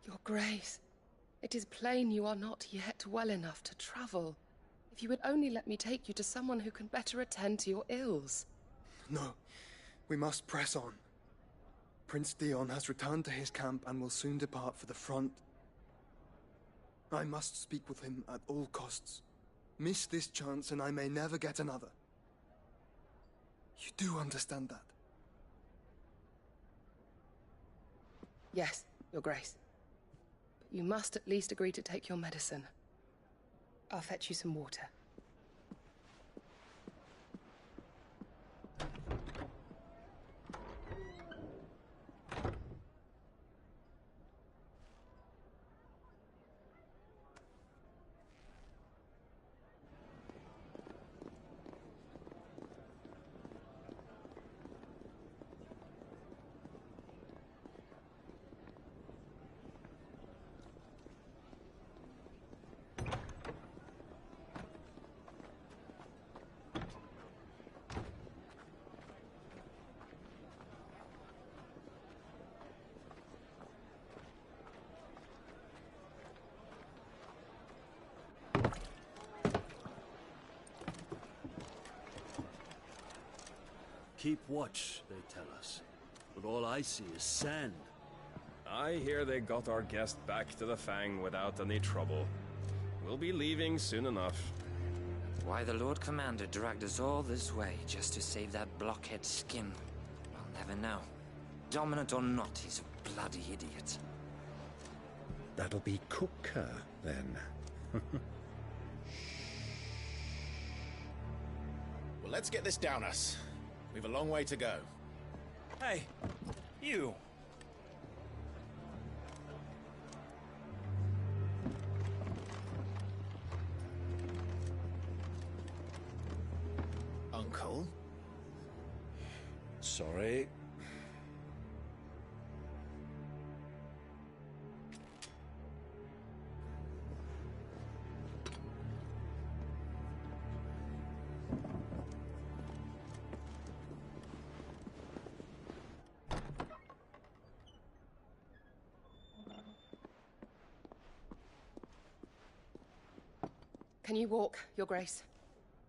Your Grace, it is plain you are not yet well enough to travel. If you would only let me take you to someone who can better attend to your ills. No, we must press on. Prince Dion has returned to his camp and will soon depart for the front. I must speak with him at all costs. Miss this chance and I may never get another. You do understand that? Yes, Your Grace. But you must at least agree to take your medicine. I'll fetch you some water. Keep watch, they tell us. But all I see is sand. I hear they got our guest back to the Fang without any trouble. We'll be leaving soon enough. Why the Lord Commander dragged us all this way just to save that blockhead skin, we'll never know. Dominant or not, he's a bloody idiot. That'll be Cooker, then. Well, let's get this down us. We've a long way to go. Hey, you. Uncle? Sorry. Can you walk, Your Grace?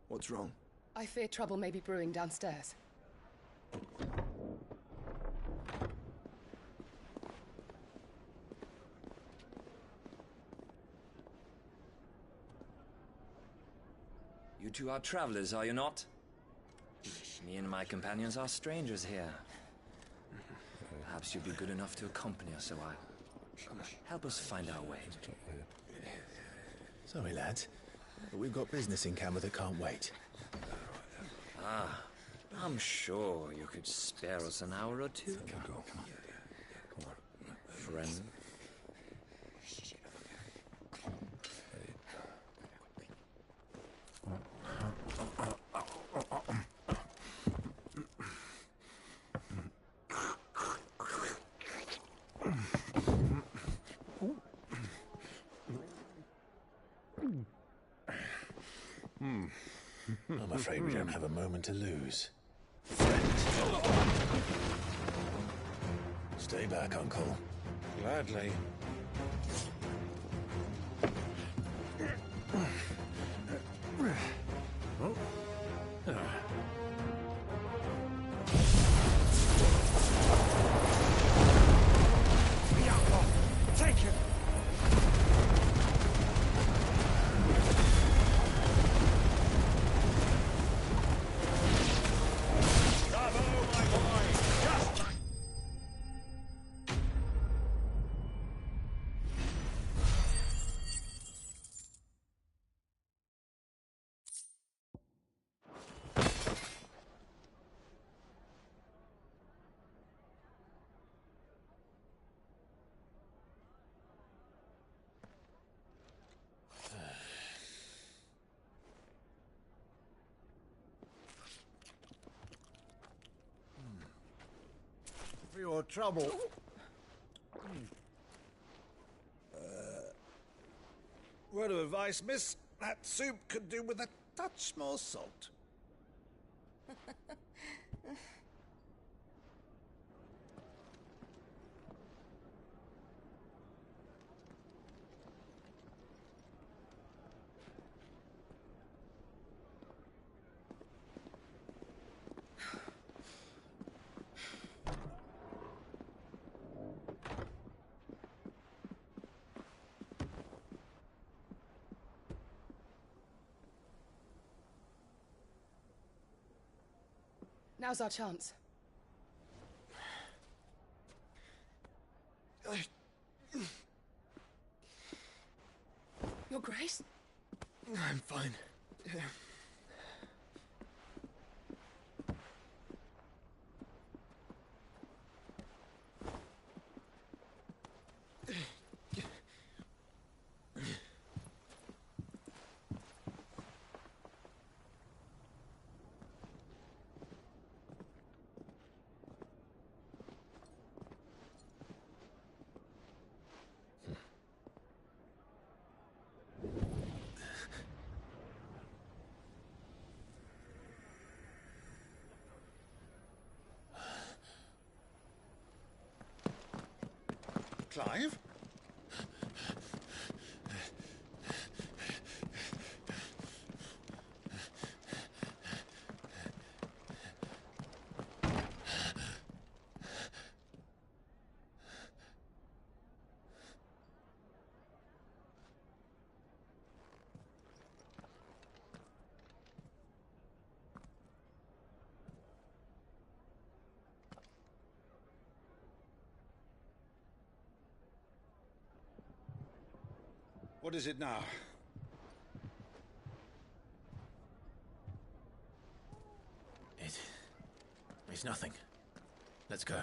What's wrong? I fear trouble may be brewing downstairs. You two are travelers, are you not? Me and my companions are strangers here. Perhaps you'd be good enough to accompany us a while. Help us find our way. Sorry, lads, but we've got business in Camber that can't wait. Ah, I'm sure you could spare us an hour or two. Come on. Friend. I'm afraid we don't have a moment to lose. Stay back, Uncle. Gladly. Take it! For your trouble. Word of advice, miss. That soup could do with a touch more salt. Now's our chance. Your Grace? I'm fine. Clive? What is it now? It's nothing. Let's go.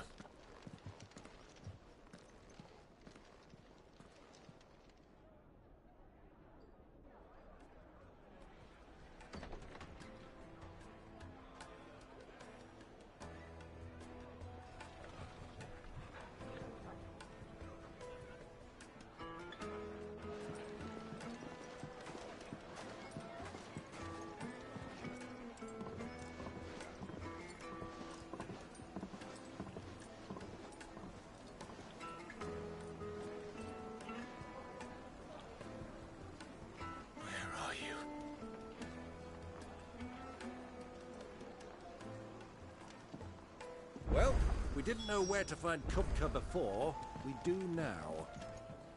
Well, we didn't know where to find Kupka before. We do now.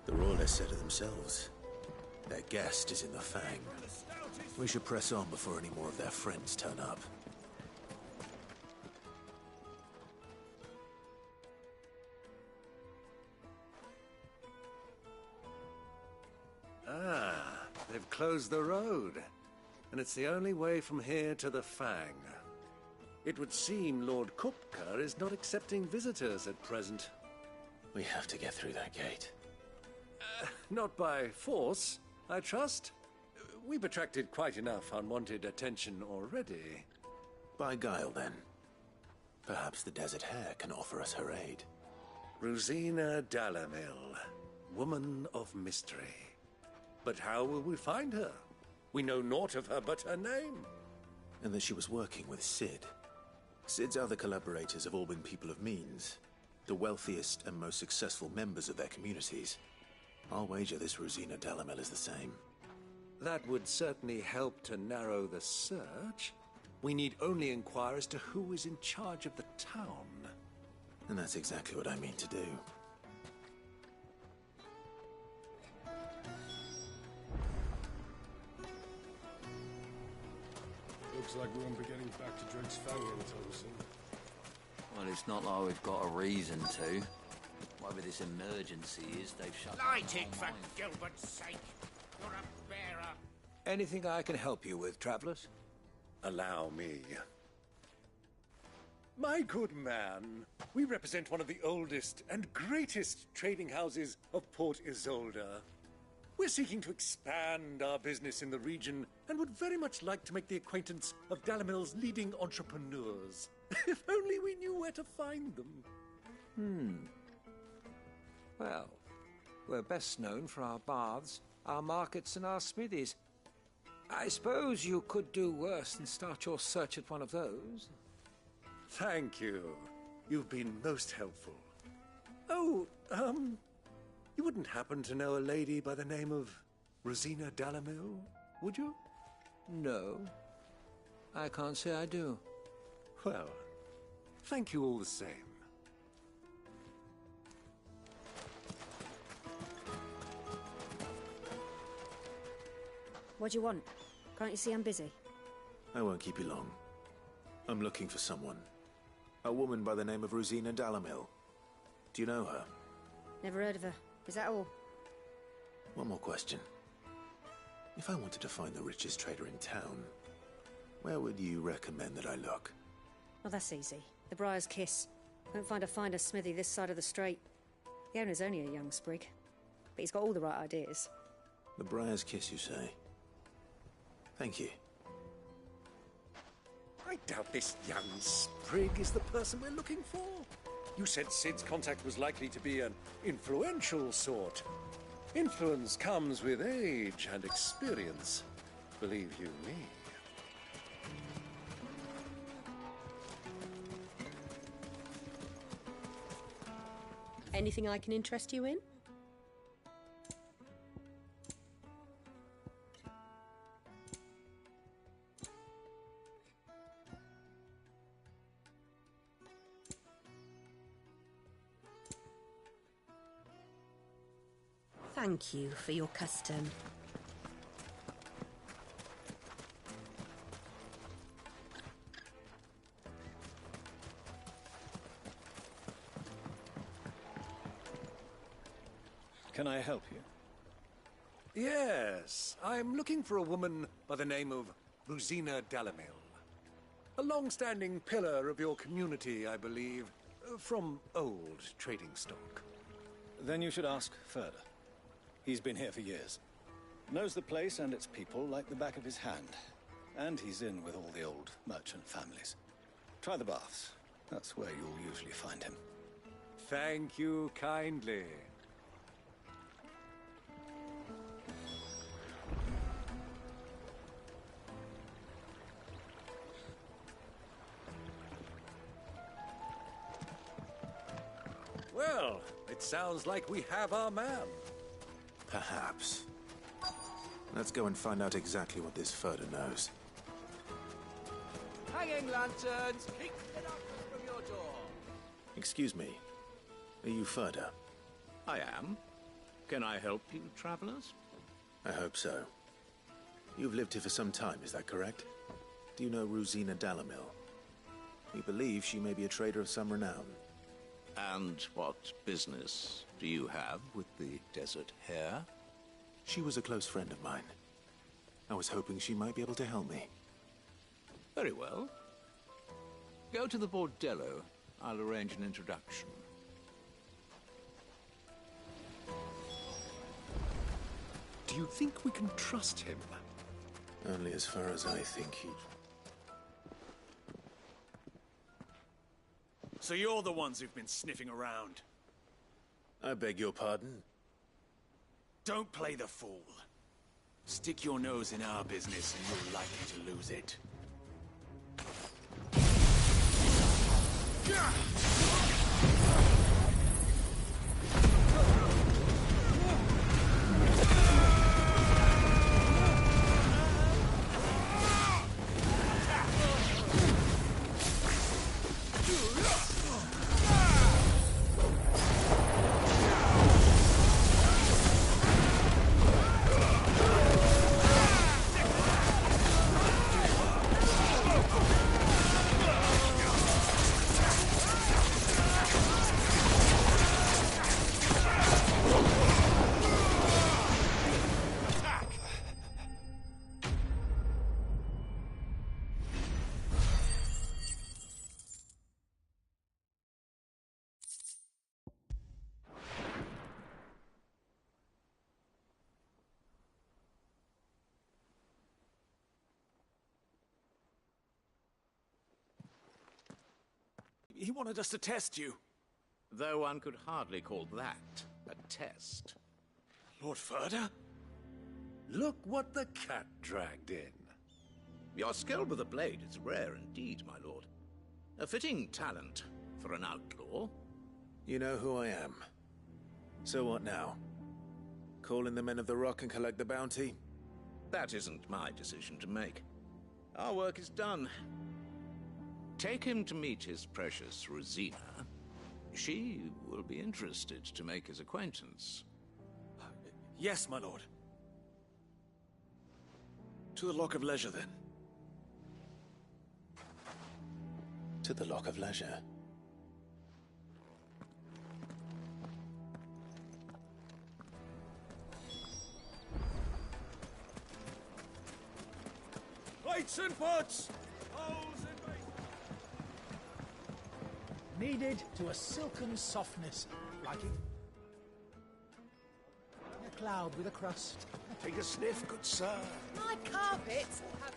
The royalists said it themselves. Their guest is in the Fang. We should press on before any more of their friends turn up. Ah, they've closed the road. And it's the only way from here to the Fang. It would seem Lord Kupka is not accepting visitors at present. We have to get through that gate. Not by force, I trust. We've attracted quite enough unwanted attention already. By guile, then. Perhaps the Desert Hare can offer us her aid. Rosina Dalamil, woman of mystery. But how will we find her? We know naught of her but her name. And that she was working with Cid. Cid's other collaborators have all been people of means, the wealthiest and most successful members of their communities. I'll wager this Rosina Dalamel is the same. That would certainly help to narrow the search. We need only inquire as to who is in charge of the town. And that's exactly what I mean to do. Looks like we won't be getting back to Drake's Fang anytime soon. Well, it's not like we've got a reason to. Whatever this emergency is, they've shut down Light the it, for whole mine. Gilbert's sake! You're a bearer! Anything I can help you with, travelers? Allow me. My good man, we represent one of the oldest and greatest trading houses of Port Isolde. We're seeking to expand our business in the region and would very much like to make the acquaintance of Dalamil's leading entrepreneurs. If only we knew where to find them. Well, we're best known for our baths, our markets, and our smithies. I suppose you could do worse than start your search at one of those. Thank you. You've been most helpful. Oh, you wouldn't happen to know a lady by the name of Rosina Dalamil, would you? No, I can't say I do. Well, thank you all the same. What do you want? Can't you see I'm busy? I won't keep you long. I'm looking for someone. A woman by the name of Rosina Dalamil. Do you know her? Never heard of her. Is that all? One more question. If I wanted to find the richest trader in town, where would you recommend that I look? Well, that's easy. The Briar's Kiss. Won't find a finer smithy this side of the strait. The owner's only a young sprig, but he's got all the right ideas. The Briar's Kiss, you say? Thank you. I doubt this young sprig is the person we're looking for. You said Cid's contact was likely to be an influential sort. Influence comes with age and experience, believe you me. Anything I can interest you in? Thank you for your custom. Can I help you? Yes, I'm looking for a woman by the name of Rosina Dalamil. A long-standing pillar of your community, I believe, from old trading stock. Then you should ask further. He's been here for years. Knows the place and its people like the back of his hand. And he's in with all the old merchant families. Try the baths. That's where you'll usually find him. Thank you kindly. Well, it sounds like we have our man. Perhaps. Let's go and find out exactly what this Furder knows. Hanging lanterns! Kick it up from your door! Excuse me. Are you Furder? I am. Can I help you, travelers? I hope so. You've lived here for some time, is that correct? Do you know Rosina Dalamil? We believe she may be a trader of some renown. And what business do you have with the Desert Hare? She was a close friend of mine. I was hoping she might be able to help me. Very well. Go to the Bordello. I'll arrange an introduction. Do you think we can trust him? Only as far as I think he'd... So you're the ones who've been sniffing around? I beg your pardon? Don't play the fool. Stick your nose in our business and you're likely to lose it. He wanted us to test you. Though one could hardly call that a test. Lord Furder? Look what the cat dragged in. Your skill with the blade is rare indeed, my lord. A fitting talent for an outlaw. You know who I am. So what now? Call in the Men of the Rock and collect the bounty? That isn't my decision to make. Our work is done. Take him to meet his precious Rosina. She will be interested to make his acquaintance. Yes, my lord. To the Lock of Leisure, then. To the Lock of Leisure. Lights and butts! Kneaded to a silken softness, like it. A cloud with a crust. Take a sniff, good sir. My carpets have...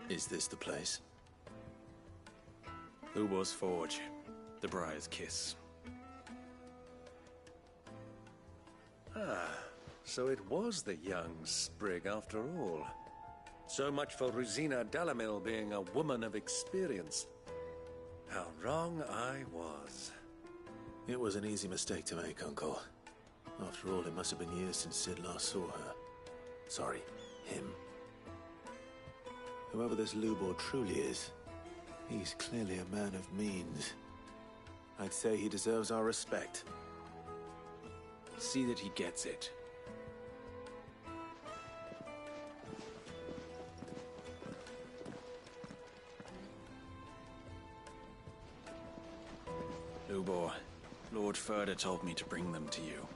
Is this the place? Ubor's Forge. The Briar's Kiss. Ah, so it was the young sprig after all. So much for Rosina Dalamil being a woman of experience. How wrong I was. It was an easy mistake to make, Uncle. After all, it must have been years since Sid last saw her. Sorry, him. Whoever this Lubor truly is, he's clearly a man of means. I'd say he deserves our respect. See that he gets it. Lubor, Lord Furder told me to bring them to you.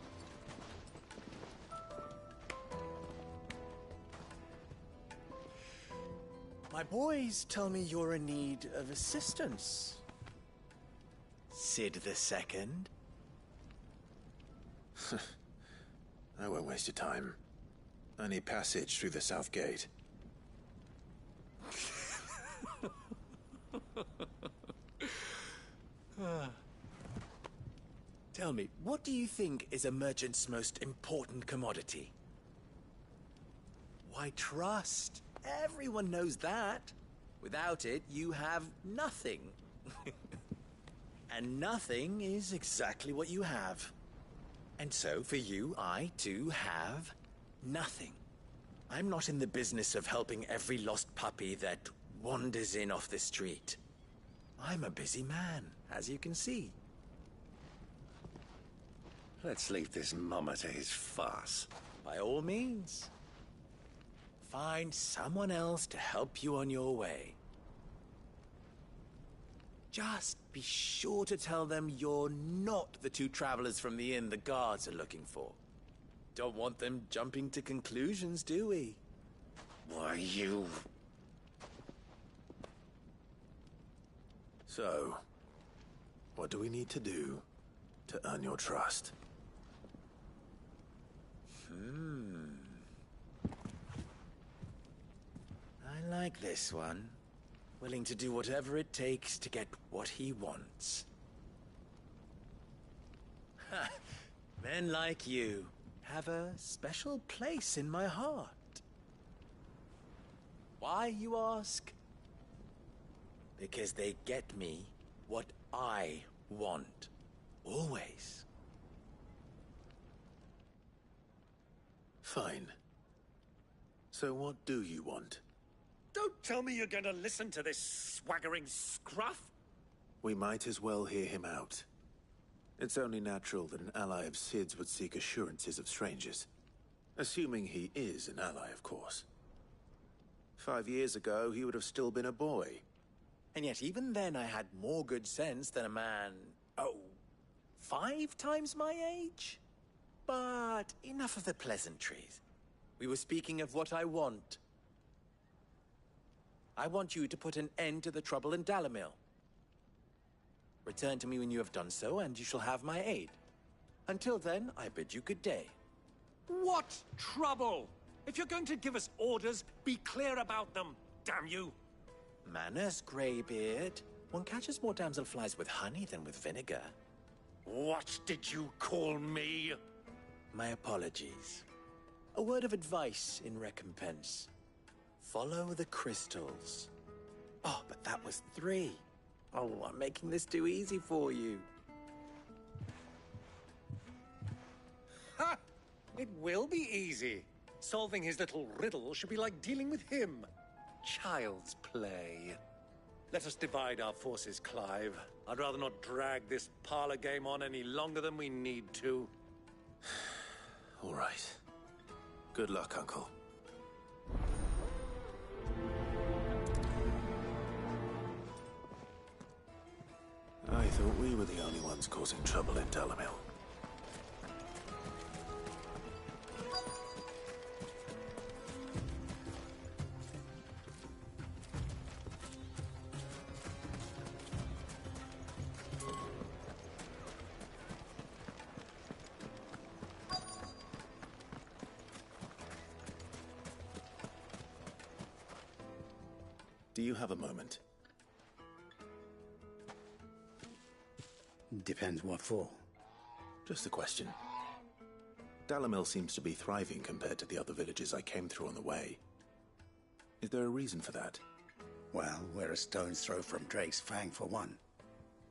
My boys tell me you're in need of assistance. Sid the Second? I won't waste your time. I need passage through the south gate. Tell me, what do you think is a merchant's most important commodity? Why, trust. Everyone knows that. Without it, you have nothing. And nothing is exactly what you have. And so, for you, I, too, have nothing. I'm not in the business of helping every lost puppy that wanders in off the street. I'm a busy man, as you can see. Let's leave this mummer to his farce. By all means. Find someone else to help you on your way. Just be sure to tell them you're not the two travelers from the inn the guards are looking for. Don't want them jumping to conclusions, do we? Why, you... So, what do we need to do to earn your trust? I like this one. Willing to do whatever it takes to get what he wants. Ha! Men like you have a special place in my heart. Why, you ask? Because they get me what I want. Always. Fine. So what do you want? Don't tell me you're going to listen to this swaggering scruff! We might as well hear him out. It's only natural that an ally of Sid's would seek assurances of strangers. Assuming he is an ally, of course. 5 years ago, he would have still been a boy. And yet even then I had more good sense than a man, 5 times my age? But enough of the pleasantries. We were speaking of what I want. I want you to put an end to the trouble in Dalamil. Return to me when you have done so, and you shall have my aid. Until then, I bid you good day. What trouble? If you're going to give us orders, be clear about them, damn you! Manners, Greybeard. One catches more damselflies with honey than with vinegar. What did you call me? My apologies. A word of advice in recompense. Follow the crystals. Oh, but that was 3. Oh, I'm making this too easy for you. Ha! It will be easy. Solving his little riddle should be like dealing with him. Child's play. Let us divide our forces, Clive. I'd rather not drag this parlor game on any longer than we need to. All right. Good luck, Uncle. I thought we were the only ones causing trouble in Dalamil. Do you have a moment? Depends what for. Just a question. Dalamil seems to be thriving compared to the other villages I came through on the way. Is there a reason for that? Well, we're a stone's throw from Drake's Fang, for one.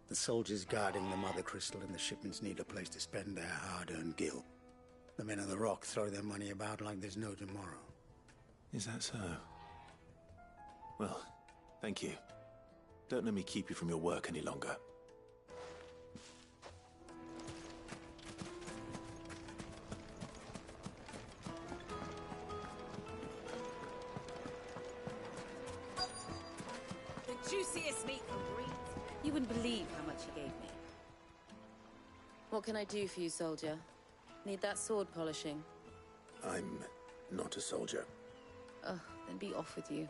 The soldiers guarding the Mother Crystal and the shipments need a place to spend their hard-earned gil. The men of the Rock throw their money about like there's no tomorrow. Is that so? Well, thank you. Don't let me keep you from your work any longer. The juiciest meat from Greece. You wouldn't believe how much he gave me. What can I do for you, soldier? Need that sword polishing? I'm not a soldier. Oh, then be off with you.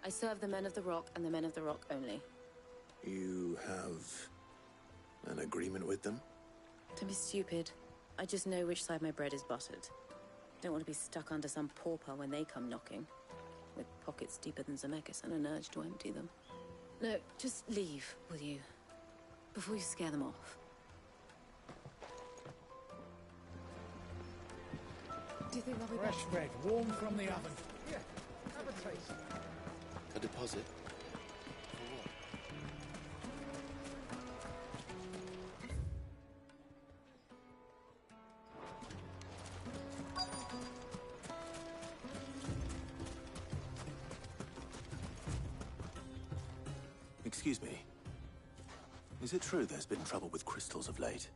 I serve the men of the Rock and the men of the Rock only. You have an agreement with them? Don't be stupid. I just know which side my bread is buttered. Don't want to be stuck under some pauper when they come knocking. With pockets deeper than Zemeckis and an urge to empty them. No, just leave, will you? Before you scare them off. Do you think they'll be fresh bread, warm from the oven? Yeah, have a taste. A deposit? Excuse me. Is it true there's been trouble with crystals of late?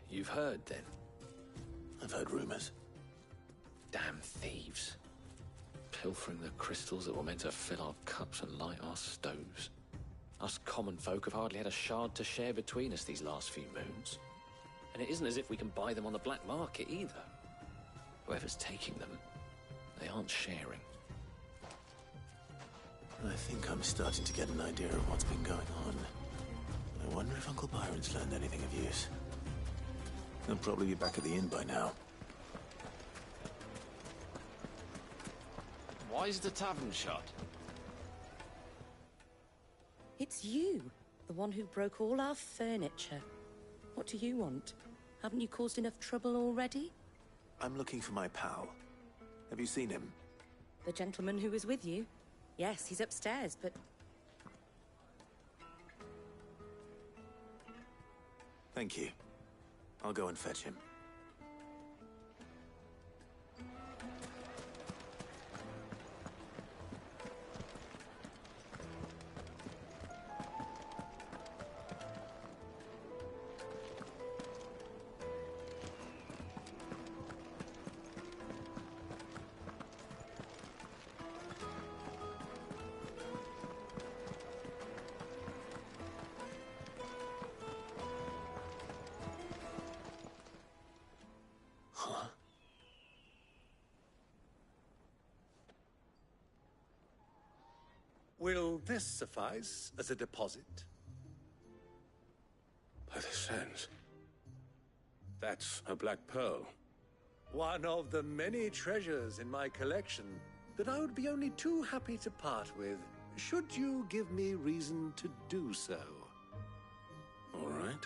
You've heard, then? I've heard rumors. Damn thieves. Pilfering the crystals that were meant to fill our cups and light our stoves. Us common folk have hardly had a shard to share between us these last few moons. And it isn't as if we can buy them on the black market, either. Whoever's taking them, they aren't sharing. I think I'm starting to get an idea of what's been going on. I wonder if Uncle Byron's learned anything of use. He'll probably be back at the inn by now. Why is the tavern shut? It's you, the one who broke all our furniture. What do you want? Haven't you caused enough trouble already? I'm looking for my pal. Have you seen him? The gentleman who was with you? Yes, he's upstairs, but... Thank you. I'll go and fetch him. Will this suffice as a deposit? By the sands. That's a black pearl. One of the many treasures in my collection that I would be only too happy to part with, should you give me reason to do so. All right.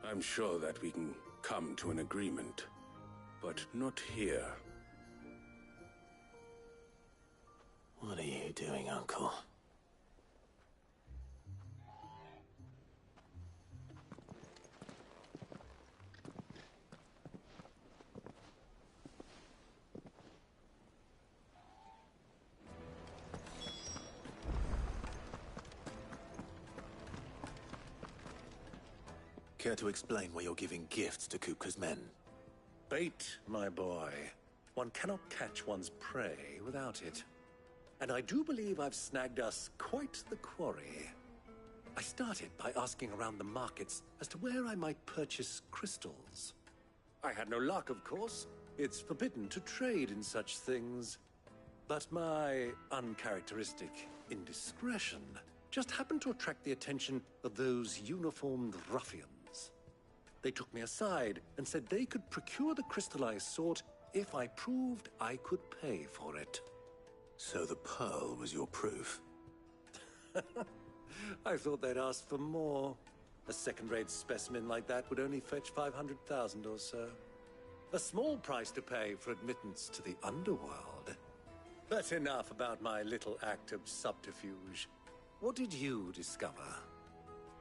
I'm sure that we can come to an agreement, but not here. What are you doing, Uncle? Care to explain why you're giving gifts to Kupka's men? Bait, my boy. One cannot catch one's prey without it. And I do believe I've snagged us quite the quarry. I started by asking around the markets as to where I might purchase crystals. I had no luck, of course. It's forbidden to trade in such things. But my uncharacteristic indiscretion just happened to attract the attention of those uniformed ruffians. They took me aside and said they could procure the crystal I sought if I proved I could pay for it. So the pearl was your proof? I thought they'd ask for more. A second-rate specimen like that would only fetch 500,000 or so. A small price to pay for admittance to the underworld. But enough about my little act of subterfuge. What did you discover?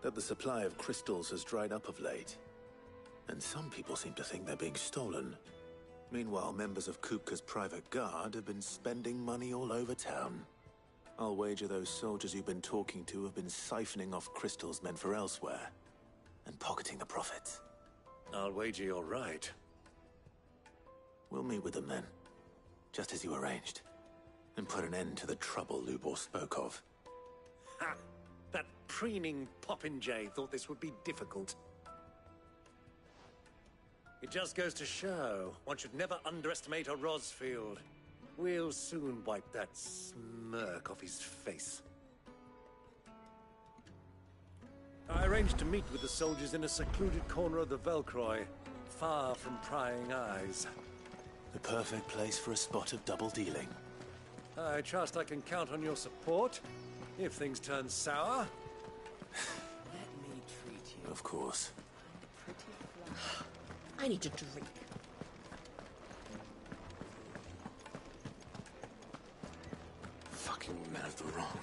That the supply of crystals has dried up of late. And some people seem to think they're being stolen. Meanwhile, members of Kupka's private guard have been spending money all over town. I'll wager those soldiers you've been talking to have been siphoning off crystals meant for elsewhere, and pocketing the profits. I'll wager you're right. We'll meet with them then, just as you arranged, and put an end to the trouble Lubor spoke of. Ha! That preening popinjay thought this would be difficult. It just goes to show, one should never underestimate a Rosfield. We'll soon wipe that smirk off his face. I arranged to meet with the soldiers in a secluded corner of the Velcroy, far from prying eyes. The perfect place for a spot of double dealing. I trust I can count on your support, if things turn sour. Let me treat you. Of course. I need a drink. Fucking men of the wrong.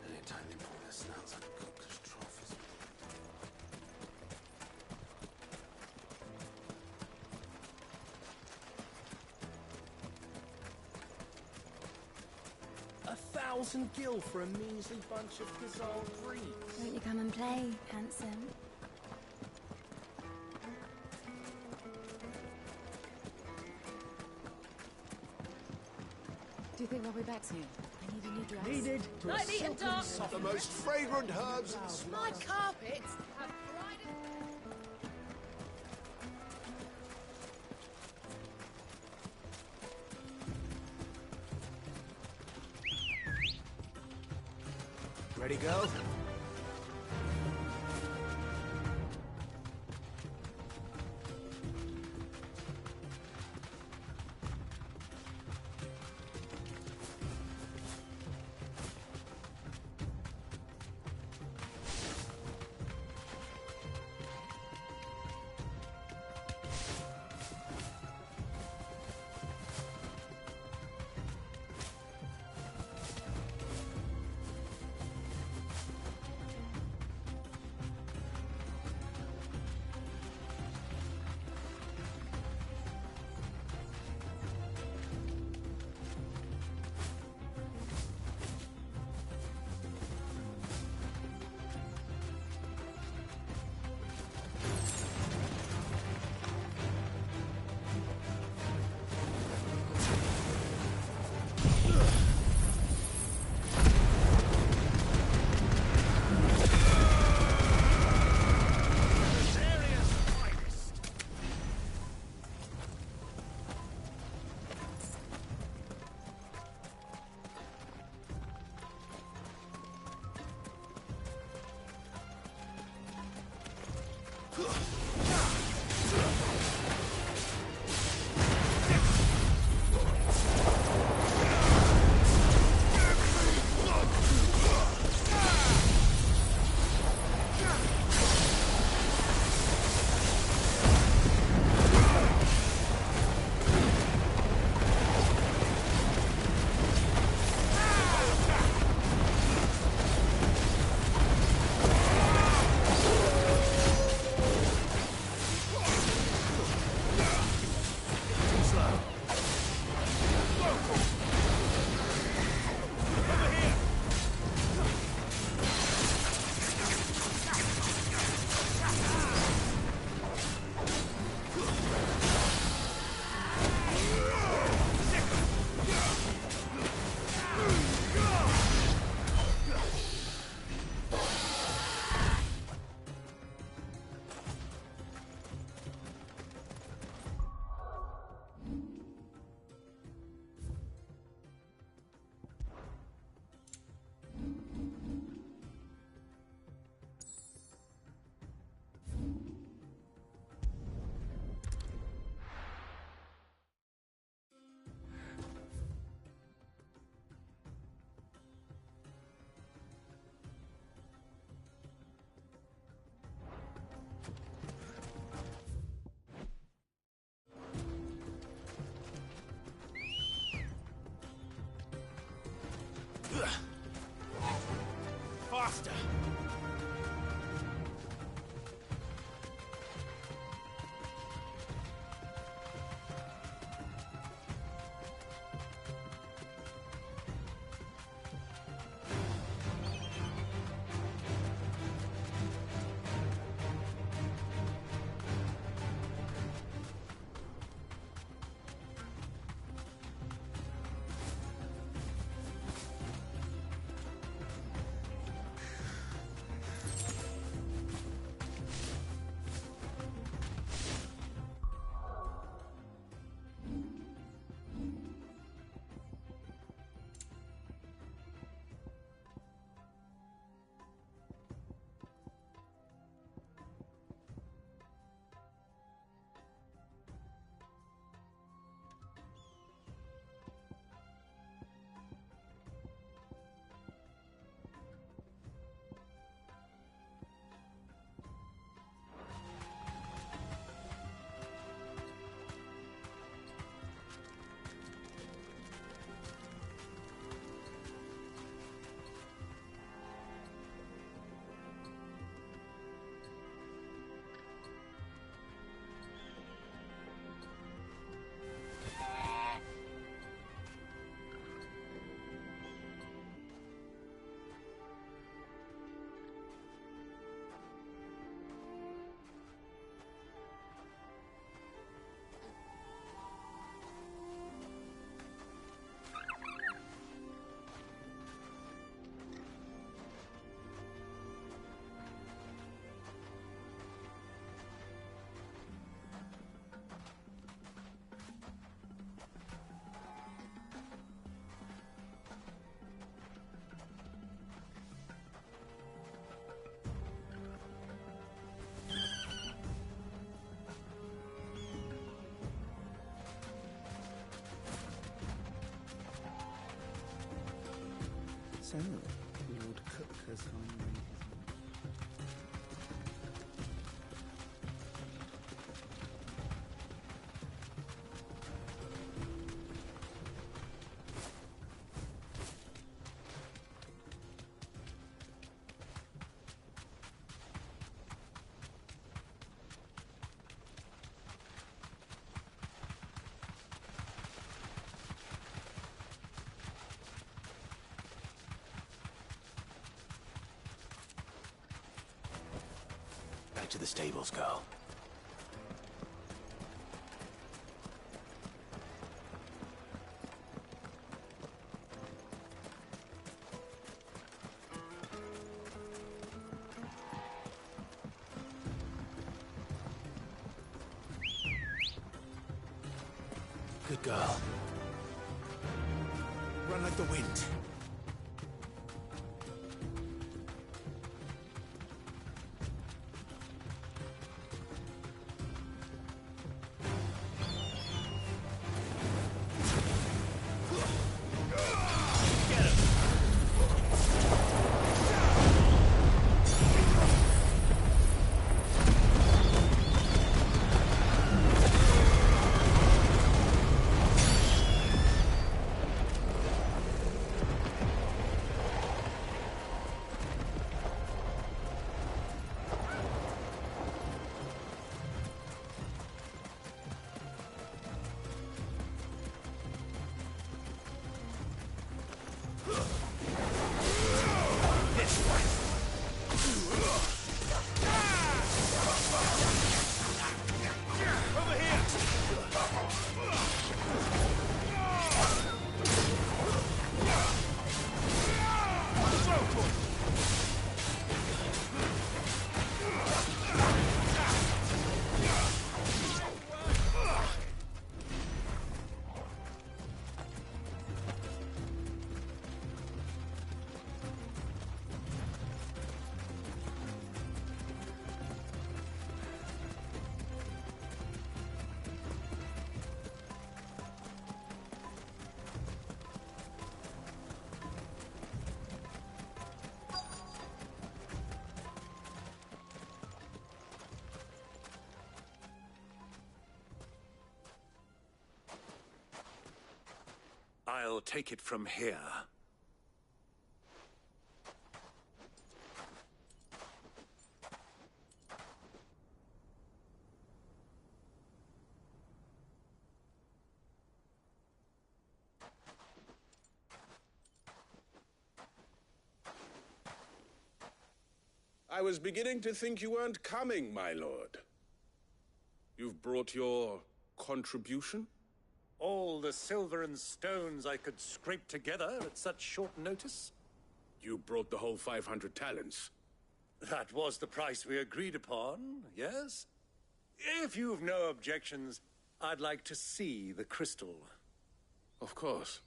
Anytime they pull their snouts out of cook's trophies. $1,000 gil for a measly bunch of Gazal freaks. Won't you come and play, handsome? Do you think they'll be back soon? I need a new dress. Needed to a Lightly and silken dark. soft. The most fragrant herbs. My carpets have dried. Ready, go? Faster! So, Lord Cook has finally... Back to the stables, girl. Good girl. Run like the wind. I'll take it from here. I was beginning to think you weren't coming, my lord. You've brought your contribution? All the silver and stones I could scrape together at such short notice? You brought the whole 500 talents. That was the price we agreed upon, yes? If you've no objections, I'd like to see the crystal. Of course.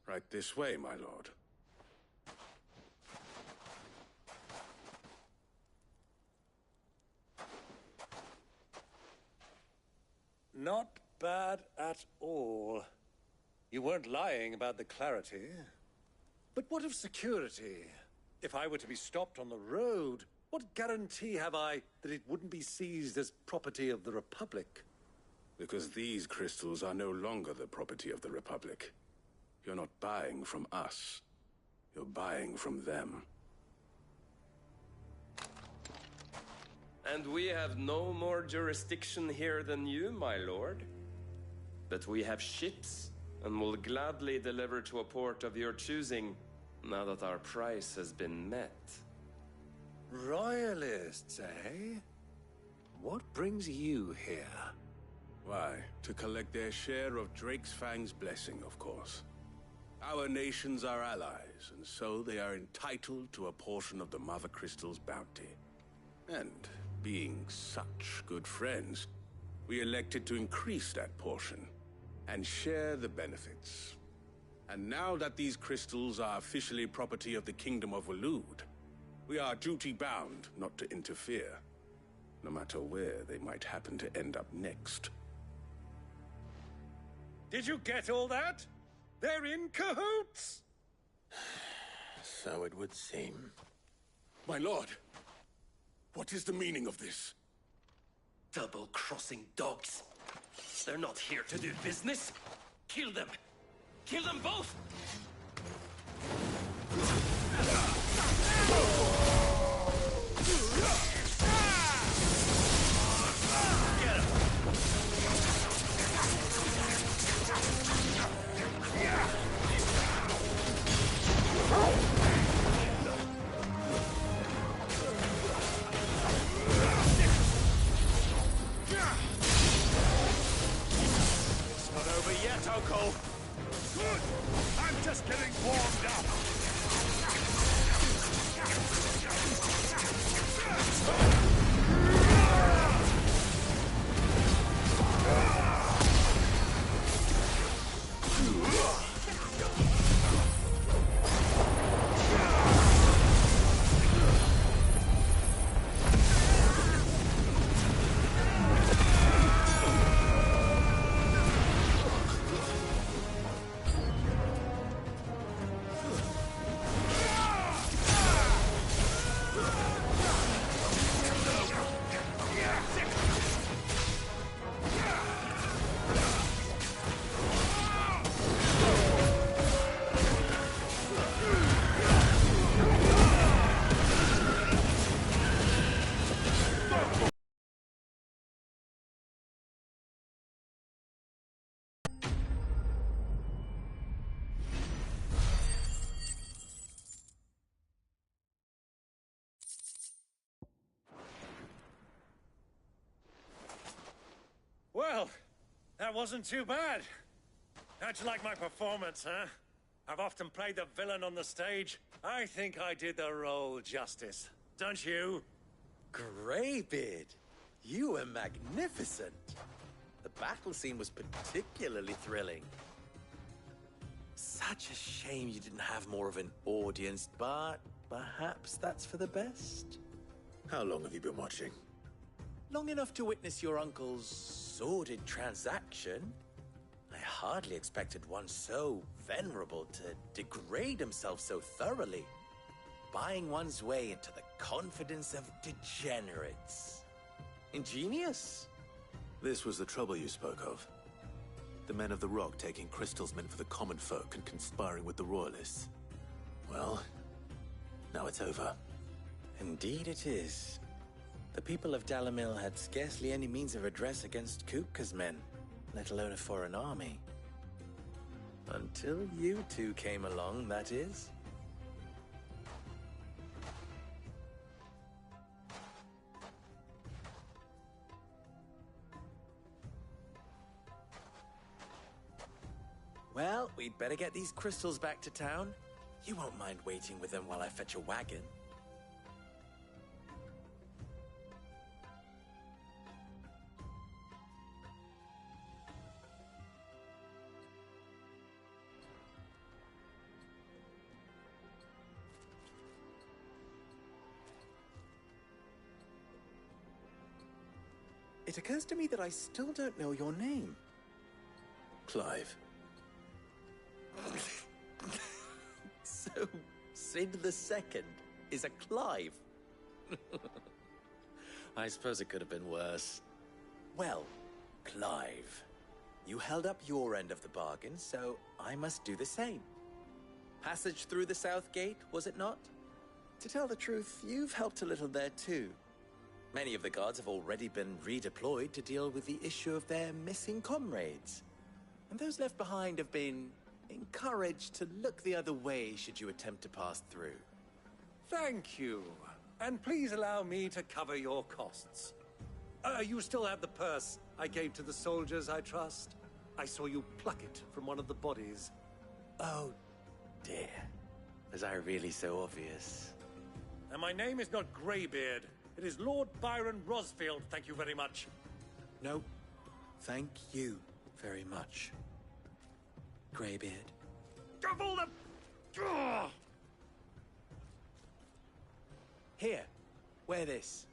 Right this way, my lord. Not bad at all. You weren't lying about the clarity. But what of security? If I were to be stopped on the road, what guarantee have I that it wouldn't be seized as property of the Republic? Because these crystals are no longer the property of the Republic. You're not buying from us. You're buying from them. And we have no more jurisdiction here than you, my lord. But we have ships, and will gladly deliver to a port of your choosing, now that our price has been met. Royalists, eh? What brings you here? Why, to collect their share of Drake's Fang's blessing, of course. Our nations are allies, and so they are entitled to a portion of the Mother Crystal's bounty. And being such good friends, we elected to increase that portion and share the benefits. And now that these crystals are officially property of the Kingdom of Waloed, we are duty-bound not to interfere, no matter where they might happen to end up next. Did you get all that? They're in cahoots! So it would seem. My lord, what is the meaning of this? Double-crossing dogs. They're not here to do business. Kill them. Kill them both! Get him! It's not over yet, Uncle. Good! I'm just getting warmed up. Well, that wasn't too bad. How'd you like my performance, huh? I've often played the villain on the stage. I think I did the role justice. Don't you? Greybeard, you were magnificent. The battle scene was particularly thrilling. Such a shame you didn't have more of an audience, but perhaps that's for the best. How long have you been watching? Long enough to witness your uncle's sordid transaction. I hardly expected one so venerable to degrade himself so thoroughly, buying one's way into the confidence of degenerates. Ingenious. This was the trouble you spoke of. The men of the Rock taking crystals meant for the common folk and conspiring with the Royalists. Well, now it's over. Indeed it is. The people of Dalamil had scarcely any means of redress against Kupka's men, let alone a foreign army. Until you two came along, that is. Well, we'd better get these crystals back to town. You won't mind waiting with them while I fetch a wagon. It occurs to me that I still don't know your name. Clive. So, Sid the Second is a Clive? I suppose it could have been worse. Well, Clive, you held up your end of the bargain, so I must do the same. Passage through the South Gate, was it not? To tell the truth, you've helped a little there too. Many of the guards have already been redeployed to deal with the issue of their missing comrades. And those left behind have been encouraged to look the other way should you attempt to pass through. Thank you. And please allow me to cover your costs. You still have the purse I gave to the soldiers, I trust? I saw you pluck it from one of the bodies. Oh, dear. Was I really so obvious? And my name is not Greybeard. It is Lord Byron Rosfield, thank you very much. No, thank you very much, Greybeard. Of all the... Ugh! Here, wear this.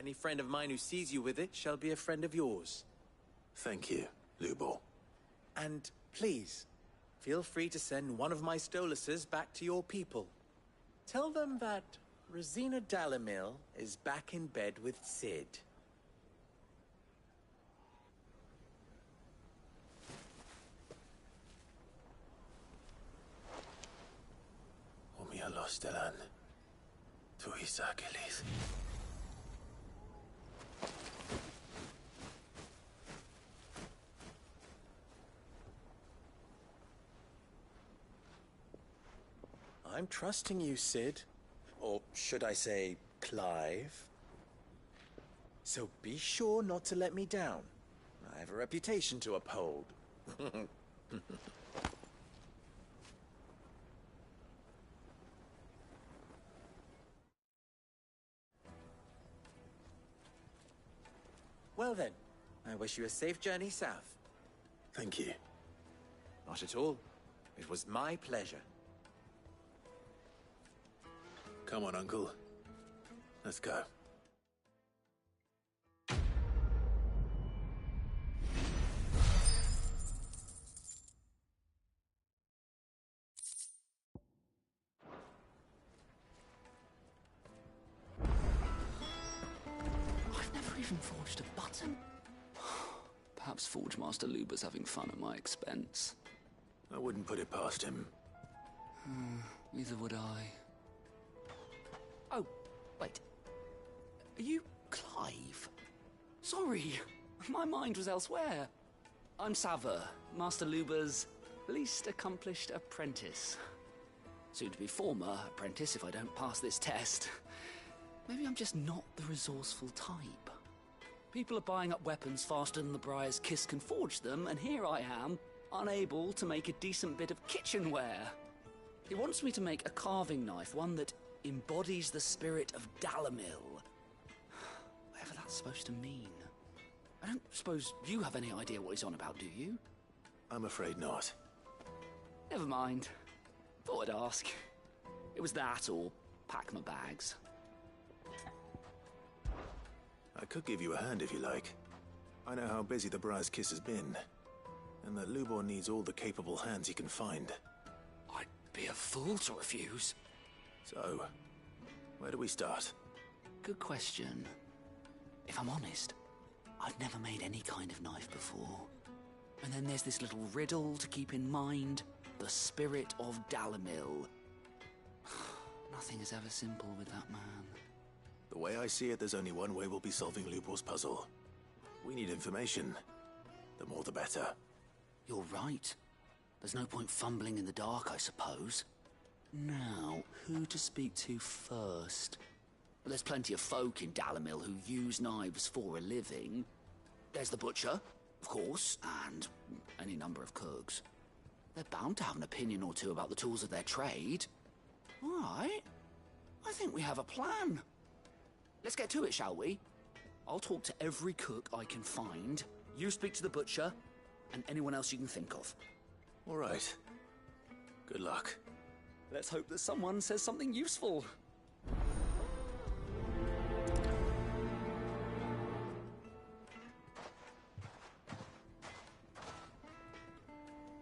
Any friend of mine who sees you with it shall be a friend of yours. Thank you, Lubor. And please, feel free to send one of my Stoluses back to your people. Tell them that Rosina Dalamil is back in bed with Sid. Omia los delan. Tu isakelis. I'm trusting you, Sid. Or should I say, Clive? So be sure not to let me down. I have a reputation to uphold. Well then, I wish you a safe journey south. Thank you. Not at all. It was my pleasure. Come on, Uncle. Let's go. I've never even forged a button. Perhaps Forge Master Luber's having fun at my expense. I wouldn't put it past him. Neither would I. Oh, wait. Are you Clive? Sorry, my mind was elsewhere. I'm Sava, Master Luber's least accomplished apprentice. Soon to be former apprentice if I don't pass this test. Maybe I'm just not the resourceful type. People are buying up weapons faster than the Briar's Kiss can forge them, and here I am, unable to make a decent bit of kitchenware. He wants me to make a carving knife, one that embodies the spirit of Dalamil. Whatever that's supposed to mean. I don't suppose you have any idea what he's on about, do you? I'm afraid not. Never mind. Thought I'd ask. It was that or pack my bags. I could give you a hand if you like. I know how busy the Briar's Kiss has been, and that Lubor needs all the capable hands he can find. I'd be a fool to refuse. So, where do we start? Good question. If I'm honest, I've never made any kind of knife before. And then there's this little riddle to keep in mind. The spirit of Dalamil. Nothing is ever simple with that man. The way I see it, there's only one way we'll be solving Lubor's puzzle. We need information. The more the better. You're right. There's no point fumbling in the dark, I suppose. Now, who to speak to first? Well, there's plenty of folk in Dalamil who use knives for a living. There's the butcher, of course, and any number of cooks. They're bound to have an opinion or two about the tools of their trade. All right. I think we have a plan. Let's get to it, shall we? I'll talk to every cook I can find. You speak to the butcher, and anyone else you can think of. All right. Good luck. Let's hope that someone says something useful.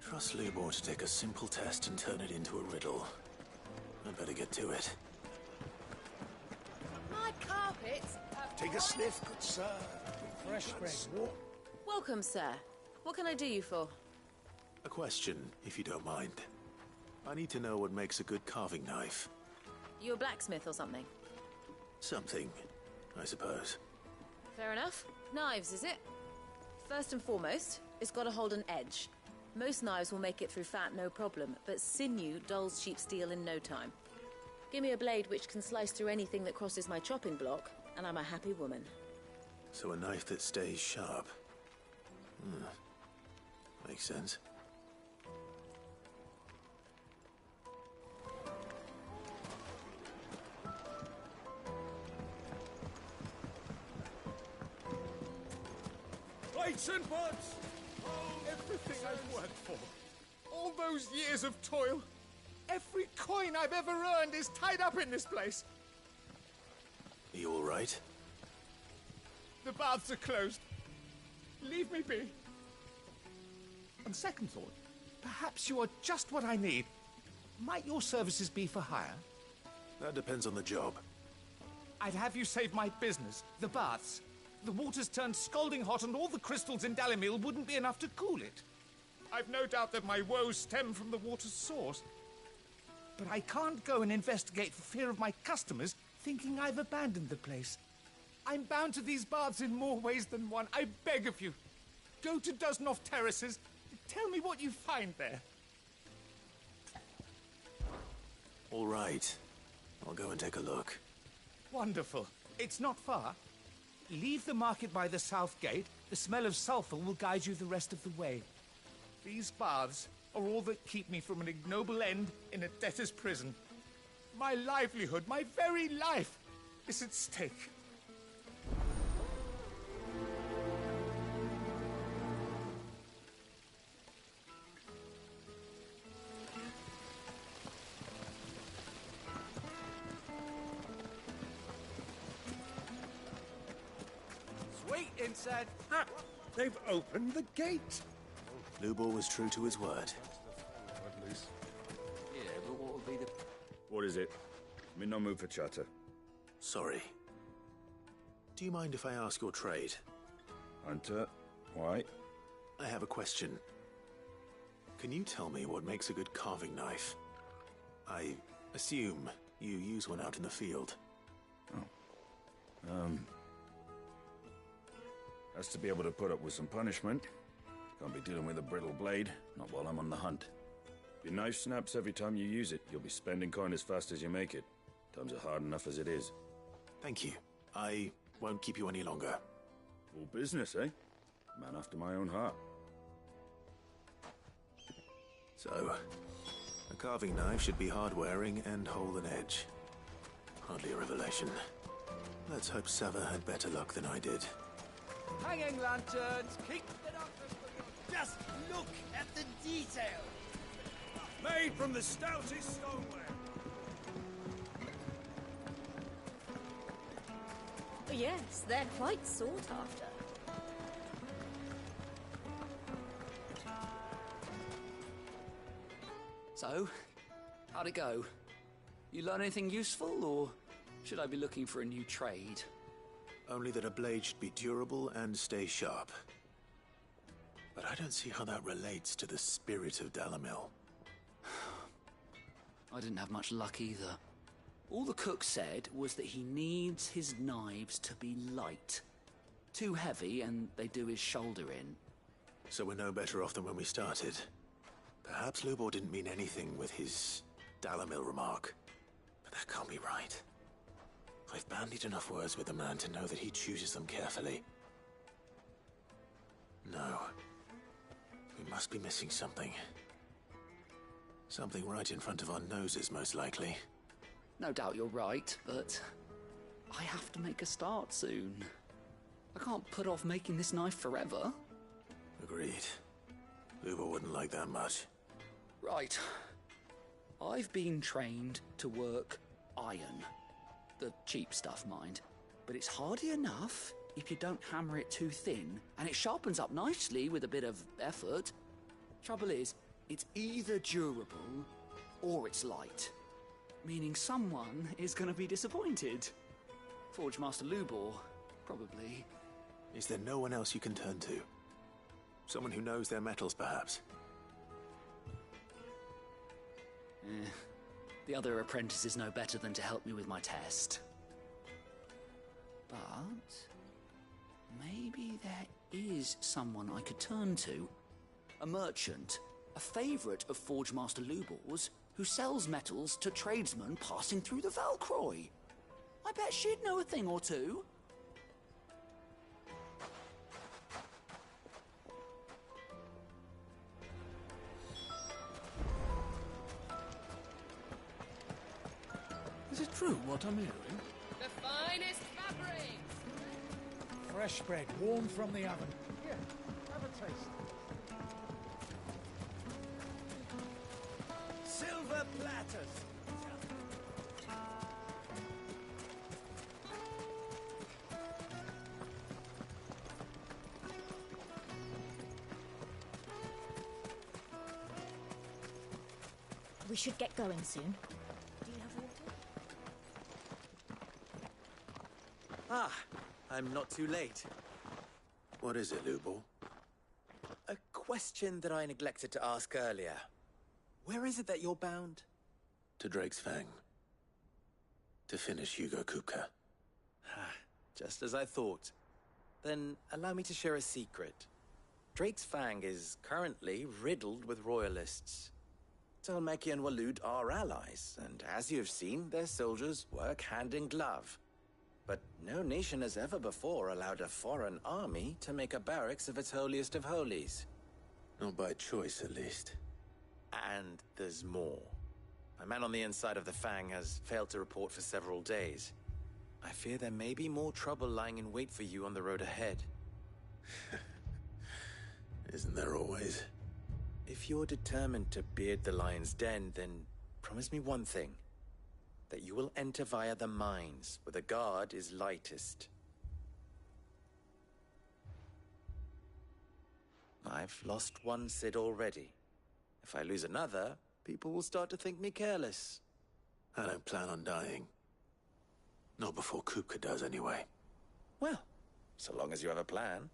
Trust Lubor to take a simple test and turn it into a riddle. I'd better get to it. My carpets have Take a sniff, good sir. Fresh bread, warm. Welcome, sir. What can I do you for? A question, if you don't mind. I need to know what makes a good carving knife. You a blacksmith or something? Something, I suppose. Fair enough. Knives, is it? First and foremost, it's got to hold an edge. Most knives will make it through fat, no problem, but sinew dulls cheap steel in no time. Give me a blade which can slice through anything that crosses my chopping block, and I'm a happy woman. So a knife that stays sharp. Makes sense. Plates and pots! Everything I've worked for. All those years of toil. Every coin I've ever earned is tied up in this place. Are you all right? The baths are closed. Leave me be. On second thought, perhaps you are just what I need. Might your services be for hire? That depends on the job. I'd have you save my business, the baths. The water's turned scalding hot and all the crystals in Dalimil wouldn't be enough to cool it. I've no doubt that my woes stem from the water's source. But I can't go and investigate for fear of my customers thinking I've abandoned the place. I'm bound to these baths in more ways than one. I beg of you. Go to Dusnoff Terraces. Tell me what you find there. All right. I'll go and take a look. Wonderful. It's not far. Leave the market by the south gate. The smell of sulfur will guide you the rest of the way. These baths are all that keep me from an ignoble end in a debtor's prison. My livelihood, my very life, is at stake. Sweet inside. Ha! They've opened the gate. Lubor was true to his word. Yeah, but what would be the... What is it? I'm in no mood for chatter. Sorry. Do you mind if I ask your trade? Hunter, why? I have a question. Can you tell me what makes a good carving knife? I assume you use one out in the field. Has to be able to put up with some punishment. Can't be dealing with a brittle blade, not while I'm on the hunt. If your knife snaps every time you use it, you'll be spending coin as fast as you make it. Times are hard enough as it is. Thank you. I won't keep you any longer. All business, eh? Man after my own heart. So, a carving knife should be hard-wearing and hold an edge. Hardly a revelation. Let's hope Sava had better luck than I did. Hanging lanterns, keep the doctors. Just look at the detail. Made from the stoutest stoneware. Yes, they're quite sought after. So, how'd it go? You learn anything useful, or should I be looking for a new trade? Only that a blade should be durable and stay sharp. But I don't see how that relates to the spirit of Dalimil. I didn't have much luck either. All the cook said was that he needs his knives to be light. Too heavy and they do his shoulder in. So we're no better off than when we started. Perhaps Lubor didn't mean anything with his Dalimil remark. But that can't be right. I've bandied enough words with the man to know that he chooses them carefully. No. We must be missing something. Something right in front of our noses, most likely. No doubt you're right, but I have to make a start soon. I can't put off making this knife forever. Agreed. Lubor wouldn't like that much. Right. I've been trained to work iron. The cheap stuff, mind. But it's hardy enough if you don't hammer it too thin, and it sharpens up nicely with a bit of effort. Trouble is, it's either durable or it's light. Meaning someone is going to be disappointed. Forge Master Lubor, probably. Is there no one else you can turn to? Someone who knows their metals, perhaps? The other apprentices know better than to help me with my test. But maybe there is someone I could turn to. A merchant, a favourite of Forge Master Lubor's, who sells metals to tradesmen passing through the Valcroy. I bet she'd know a thing or two. Is it true what I'm hearing? The finest fabrics! Fresh bread, warm from the oven. Here, have a taste. Silver platters. We should get going soon. Do you have water? Ah, I'm not too late. What is it, Lubor? A question that I neglected to ask earlier. Where is it that you're bound? To Drake's Fang. To finish Hugo Kupka. Just as I thought. Then allow me to share a secret. Drake's Fang is currently riddled with royalists. Talmeki and Walud are allies, and as you have seen, their soldiers work hand in glove. But no nation has ever before allowed a foreign army to make a barracks of its holiest of holies. Not by choice, at least. And there's more. A man on the inside of the Fang has failed to report for several days. I fear there may be more trouble lying in wait for you on the road ahead. Isn't there always? If you're determined to beard the lion's den, then promise me one thing. That you will enter via the mines, where the guard is lightest. I've lost one Cid already. If I lose another, people will start to think me careless. I don't plan on dying. Not before Kupka does, anyway. Well, so long as you have a plan.